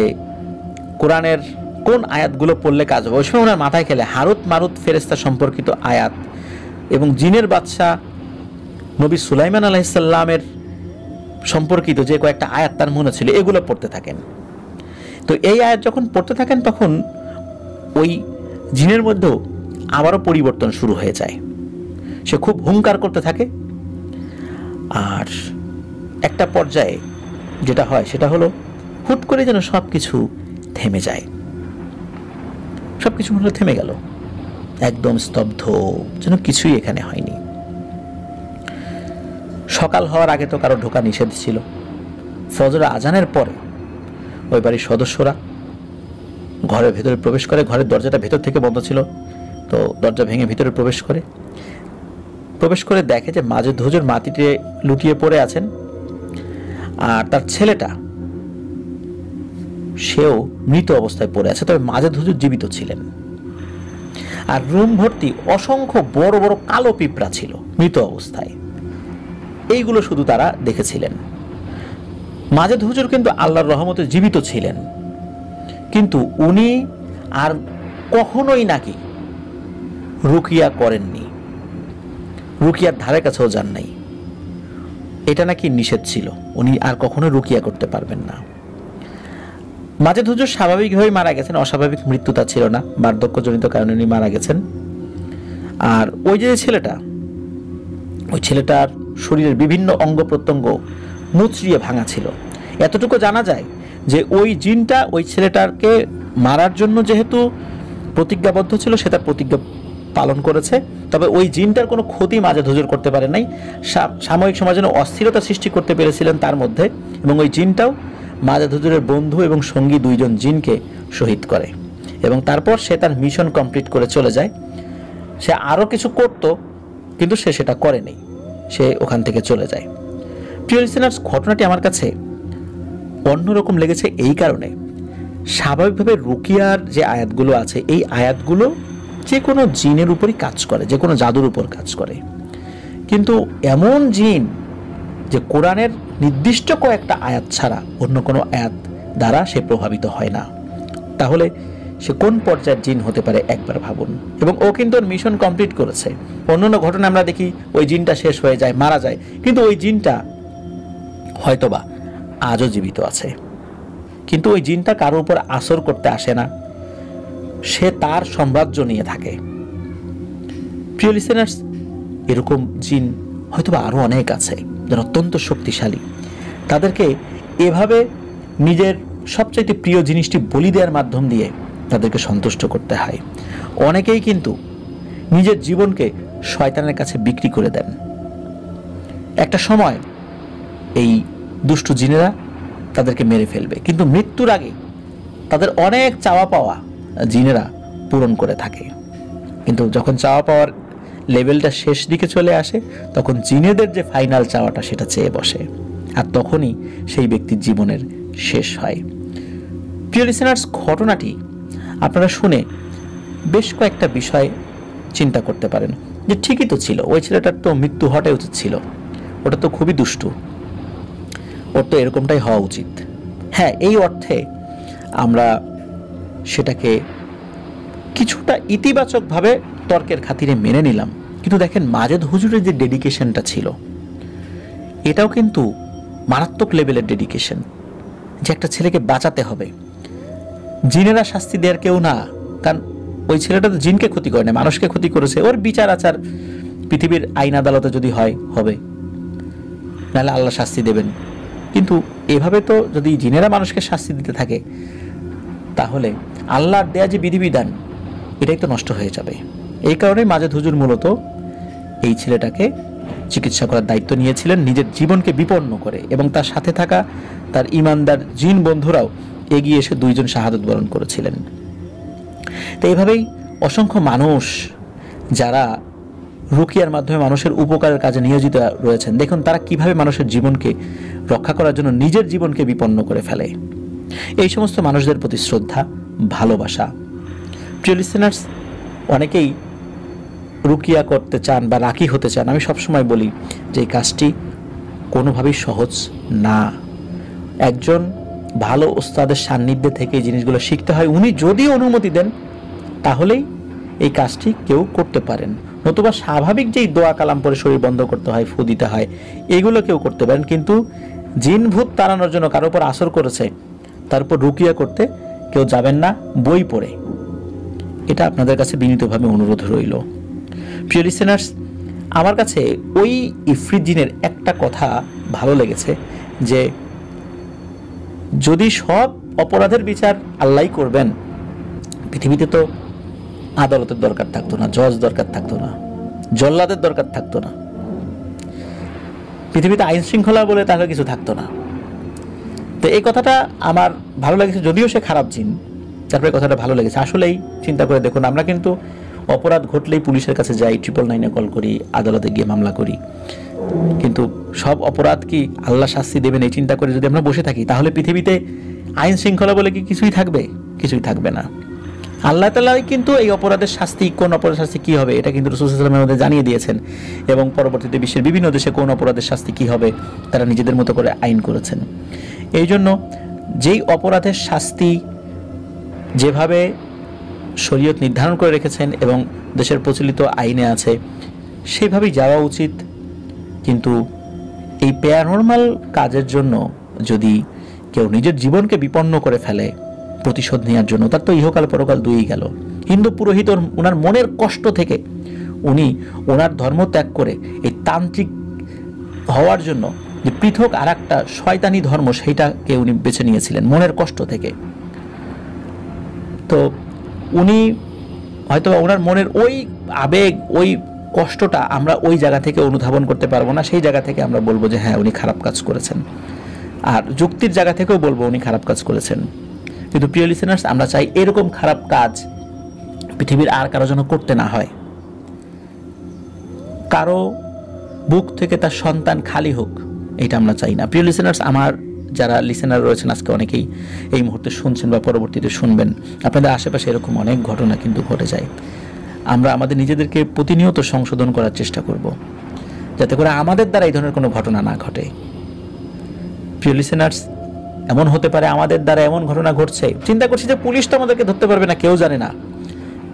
কোরআনের কোন আয়াতগুলো পড়লে কাজ হবে। ওই সময় ওনার মাথায় খেলে হারুত মারুত ফেরেশতা সম্পর্কিত আয়াত এবং জিনের বাদশা নবী সুলাইমান আলাইহিস সালামের সম্পর্কিত যে কয়েকটা আয়াত তার মনে ছিল, এগুলো পড়তে থাকেন। তো এই আয়াত যখন পড়তে থাকেন, তখন ওই জিনের মধ্যেও আবারও পরিবর্তন শুরু হয়ে যায়। সে খুব হুঙ্কার করতে থাকে। আর একটা পর্যায়ে যেটা হয় সেটা হলো হুট করে যেন সব কিছু থেমে যায়, সব কিছু মনে থেমে গেল, একদম স্তব্ধ, যেন কিছুই এখানে হয়নি। সকাল হওয়ার আগে তো কারো ঢোকা নিষেধ ছিল। ফজর আজানের পরে ওই বাড়ির সদস্যরা ঘরের ভেতরে প্রবেশ করে। ঘরের দরজাটা ভেতর থেকে বন্ধ ছিল, তো দরজা ভেঙে ভিতরে প্রবেশ করে দেখে যে মাজেদ হুজুর মাটিতে লুটিয়ে পড়ে আছেন, আর তার ছেলেটা সেও মৃত অবস্থায় পড়ে আছে। তবে মাজেদ হুজুর জীবিত ছিলেন। আর রুম ভর্তি অসংখ্য বড় বড় কালো পিঁপড়া ছিল মৃত অবস্থায়। এইগুলো শুধু তারা দেখেছিলেন। মাজেদ হুজুর কিন্তু আল্লাহর রহমতে জীবিত ছিলেন, কিন্তু উনি আর কখনোই নাকি রুকিয়া করেননি, রুকিয়ার ধারে কাছেও যান নাই। এটা নাকি নিষেধ ছিল, উনি আর কখনো রুকিয়া করতে পারবেন না। মাজেদ হুজুর স্বাভাবিকভাবেই মারা গেছেন, অস্বাভাবিক মৃত্যু তার ছিল না, বার্ধক্যজনিত কারণে উনি মারা গেছেন। আর ওই যে ছেলেটা, ওই ছেলেটার শরীরের বিভিন্ন অঙ্গ প্রত্যঙ্গ মুচড়িয়ে ভাঙা ছিল। এতটুকু জানা যায় যে ওই জিনটা ওই ছেলেটাকে মারার জন্য যেহেতু প্রতিজ্ঞাবদ্ধ ছিল, সেটা প্রতিজ্ঞা পালন করেছে। তবে ওই জিনটার কোনো ক্ষতি মাজেদ হুজুর করতে পারে নাই। সাময়িক সময়ের জন্য অস্থিরতা সৃষ্টি করতে পেরেছিলেন তার মধ্যে, এবং ওই জিনটাও মাজেদ হুজুরের বন্ধু এবং সঙ্গী দুইজন জিনকে শহীদ করে, এবং তারপর সে তার মিশন কমপ্লিট করে চলে যায়। সে আরও কিছু করত, কিন্তু সে সেটা করেনি, সে ওখান থেকে চলে যায়। প্রিয় লিসেনার্স, ঘটনাটি আমার কাছে অন্যরকম লেগেছে এই কারণে, স্বাভাবিকভাবে রুকিয়ার যে আয়াতগুলো আছে, এই আয়াতগুলো যে কোনো জিনের উপরই কাজ করে, যে কোনো জাদুর উপর কাজ করে। কিন্তু এমন জিন যে কোরআনের নির্দিষ্ট কয়েকটা আয়াত ছাড়া অন্য কোনো আয়াত দ্বারা সে প্রভাবিত হয় না। তাহলে সে কোন পর্যায়ের জিন হতে পারে একবার ভাবুন। এবং ও কিন্তু ওর মিশন কমপ্লিট করেছে। অন্যান্য ঘটনা আমরা দেখি ওই জিনটা শেষ হয়ে যায়, মারা যায়, কিন্তু ওই জিনটা হয়তোবা আজও জীবিত আছে। কিন্তু ওই জিনটা কারোর উপর আসর করতে আসে না, সে তার সাম্রাজ্য নিয়ে থাকে। প্রিয় লিসেনার্স, এরকম জিন হয়তোবা আরও অনেক আছে যারা অত্যন্ত শক্তিশালী। তাদেরকে এভাবে নিজের সবচাইতে প্রিয় জিনিসটি বলি দেওয়ার মাধ্যম দিয়ে তাদেরকে সন্তুষ্ট করতে হয়। অনেকেই কিন্তু নিজের জীবনকে শয়তানের কাছে বিক্রি করে দেন। একটা সময় এই দুষ্টু জিনেরা তাদেরকে মেরে ফেলবে, কিন্তু মৃত্যুর আগে তাদের অনেক চাওয়া পাওয়া জিনেরা পূরণ করে থাকে। কিন্তু যখন চাওয়া পাওয়ার লেভেলটা শেষ দিকে চলে আসে, তখন জিনেদের যে ফাইনাল চাওয়াটা সেটা চেয়ে বসে, আর তখনই সেই ব্যক্তির জীবনের শেষ হয়। প্রিয় লিসেনার্স, ঘটনাটি আপনারা শুনে বেশ কয়েকটা বিষয় চিন্তা করতে পারেন যে ঠিকই তো ছিল, ওই ছেলেটার তো মৃত্যু হওয়াটাই উচিত ছিল, ওটা তো খুবই দুষ্টু, ওর তো এরকমটাই হওয়া উচিত। হ্যাঁ, এই অর্থে আমরা সেটাকে কিছুটা ইতিবাচকভাবে তর্কের খাতিরে মেনে নিলাম। কিন্তু দেখেন, মাজেদ হুজুরের যে ডেডিকেশনটা ছিল, এটাও কিন্তু মারাত্মক লেভেলের ডেডিকেশন, যে একটা ছেলেকে বাঁচাতে হবে। জিনেরা শাস্তি দেওয়ার কেউ না, কারণ ওই ছেলেটা তো জিনকে ক্ষতি করে না, মানুষকে ক্ষতি করেছে। ওর বিচার আচার পৃথিবীর আইন আদালতে যদি হয় হবে, নাহলে আল্লাহ শাস্তি দেবেন। কিন্তু এভাবে তো যদি জিনেরা মানুষকে শাস্তি দিতে থাকে, তাহলে আল্লাহর দেয়া যে বিধিবিধান এটাই তো নষ্ট হয়ে যাবে। এই কারণে মাজেদ হুজুর মূলত এই ছেলেটাকে চিকিৎসা করার দায়িত্ব নিয়েছিলেন, নিজের জীবনকে বিপন্ন করে, এবং তার সাথে থাকা তার ইমানদার জিন বন্ধুরাও এগিয়ে এসে দুইজন শাহাদত বরণ করেছিলেন। তো এইভাবেই অসংখ্য মানুষ যারা রুকিয়ার মাধ্যমে মানুষের উপকারের কাজে নিয়োজিত রয়েছেন, দেখুন তারা কিভাবে মানুষের জীবনকে রক্ষা করার জন্য নিজের জীবনকে বিপন্ন করে ফেলে। এই সমস্ত মানুষদের প্রতি শ্রদ্ধা, ভালোবাসা। প্রিয় লিসেনার্স, অনেকেই রুকিয়া করতে চান বা রাকি হতে চান। আমি সবসময় বলি যে এই কাজটি কোনোভাবেই সহজ না। একজন ভালো ওস্তাদের সান্নিধ্যে থেকে এই জিনিসগুলো শিখতে হয়। উনি যদি অনুমতি দেন তাহলেই এই কাজটি কেউ করতে পারেন, নতুবা স্বাভাবিক যেই দোয়া কালাম পরে শরীর বন্ধ করতে হয়, ফু দিতে হয়, এগুলো কেউ করতে পারেন। কিন্তু জিন ভূত তাড়ানোর জন্য কারোর উপর আসর করেছে, তার উপর রুকিয়া করতে কেউ যাবেন না বই পড়ে। এটা আপনাদের কাছে বিনীতভাবে অনুরোধ রইল। প্রিয় লিসেনার্স, আমার কাছে ওই ইফরিত জিনের একটা কথা ভালো লেগেছে, যে যদি সব অপরাধের বিচার আল্লাহই করবেন, পৃথিবীতে তো আদালতের দরকার থাকতো না, জজ দরকার থাকতো না, জল্লাদের দরকার থাকতো না, পৃথিবীতে আইন শৃঙ্খলা বলে তাহলে কিছু থাকতো না। তো এই কথাটা আমার ভালো লেগেছে, যদিও সে খারাপ জিন, তারপরে কথাটা ভালো লেগেছে। আসলেই চিন্তা করে দেখুন, আমরা কিন্তু অপরাধ ঘটলেই পুলিশের কাছে যাই, 999 কল করি, আদালতে গিয়ে মামলা করি, কিন্তু সব অপরাধ কি আল্লাহ শাস্তি দেবেন এই চিন্তা করে যদি আমরা বসে থাকি, তাহলে পৃথিবীতে আইন শৃঙ্খলা বলে কি কিছুই থাকবে? কিছুই থাকবে না। আল্লাহ তাআলা কিন্তু এই অপরাধের শাস্তি, কোন অপরাধের শাস্তি কি হবে, এটা কিন্তু রাসূল সাল্লাল্লাহু আলাইহি ওয়াসাল্লামের মধ্যে জানিয়ে দিয়েছেন, এবং পরবর্তীতে বিশ্বের বিভিন্ন দেশে কোন অপরাধের শাস্তি কি হবে তারা নিজেদের মতো করে আইন করেছেন। এই জন্য যেই অপরাধের শাস্তি যেভাবে শরীয়ত নির্ধারণ করে রেখেছেন এবং দেশের প্রচলিত আইনে আছে, সেইভাবেই যাওয়া উচিত। কিন্তু এই প্যারানরমাল কাজের জন্য যদি কেউ নিজের জীবনকে বিপন্ন করে ফেলে প্রতিশোধ নেওয়ার জন্য, তার তো ইহকাল পরকাল দুইই গেল। হিন্দু পুরোহিত ওনার মনের কষ্ট থেকে উনি ওনার ধর্ম ত্যাগ করে এই তান্ত্রিক হওয়ার জন্য যে পৃথক আর একটা শয়তানি ধর্ম, সেইটাকে উনি বেছে নিয়েছিলেন মনের কষ্ট থেকে। তো উনি হয়তো ওনার মনের ওই আবেগ, ওই কষ্টটা আমরা ওই জায়গা থেকে অনুধাবন করতে পারবো না। সেই জায়গা থেকে আমরা বলবো যে হ্যাঁ, উনি খারাপ কাজ করেছেন, আর যুক্তির জায়গা থেকেও বলবো উনি খারাপ কাজ করেছেন। কিন্তু প্রিয় লিসেনার্স, আমরা চাই এরকম খারাপ কাজ পৃথিবীর আর কারো যেন করতে না হয়। কারো বুক থেকে তার সন্তান খালি হোক, এটা আমরা চাই না। প্রিয় লিসেনার্স, আমার যারা লিসেনার রয়েছেন আজকে অনেকেই এই মুহূর্তে শুনছেন বা পরবর্তীতে শুনবেন, আপনাদের আশেপাশে এরকম অনেক ঘটনা কিন্তু ঘটে যায়। আমরা আমাদের নিজেদেরকে প্রতিনিয়ত সংশোধন করার চেষ্টা করব। যাতে করে আমাদের দ্বারা এই ধরনের কোনো ঘটনা না ঘটে। প্রিয় লিসেনার্স, এমন হতে পারে আমাদের দ্বারা এমন ঘটনা ঘটছে, চিন্তা করছি যে পুলিশ তো আমাদেরকে ধরতে পারবে না, কেউ জানে না,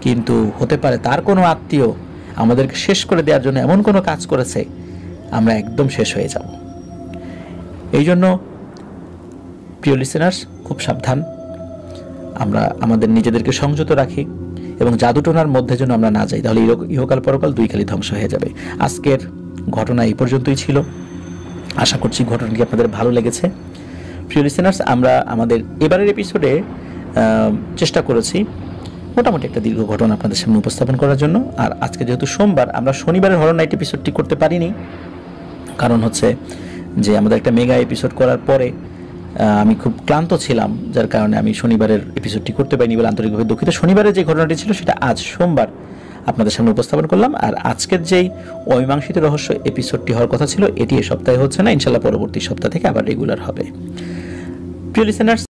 কিন্তু হতে পারে তার কোনো আত্মীয় আমাদেরকে শেষ করে দেওয়ার জন্য এমন কোনো কাজ করেছে, আমরা একদম শেষ হয়ে যাব। এই জন্য প্রিয় লিসেনার্স, খুব সাবধান, আমরা আমাদের নিজেদেরকে সংযত রাখি এবং জাদুটোনার মধ্যে যেন আমরা না যাই, তাহলে ইহকাল পরকাল দুই কালই ধ্বংস হয়ে যাবে। আজকের ঘটনা এই পর্যন্তই ছিল। আশা করছি ঘটনাটি আপনাদের ভালো লেগেছে। প্রিয় লিসেনার্স, আমরা আমাদের এবারের এপিসোডে চেষ্টা করেছি মোটামুটি একটা দীর্ঘ ঘটনা আপনাদের সামনে উপস্থাপন করার জন্য। আর আজকে যেহেতু সোমবার, আমরা শনিবারের হরর নাইট এপিসোডটি করতে পারিনি, কারণ হচ্ছে যে আমাদের একটা মেগা এপিসোড করার পরে আমি খুব ক্লান্ত ছিলাম, যার কারণে আমি শনিবারের এপিসোডটি করতে পারিনি বলে আন্তরিকভাবে দুঃখিত। শনিবারের যে ঘটনাটি ছিল সেটা আজ সোমবার আপনাদের সামনে উপস্থাপন করলাম। আর আজকের যেই অমীমাংসিত রহস্য এপিসোডটি হওয়ার কথা ছিল, এটি এ সপ্তাহে হচ্ছে না, ইনশাল্লাহ পরবর্তী সপ্তাহ থেকে আবার রেগুলার হবে। প্রিয় লিসেনার্স,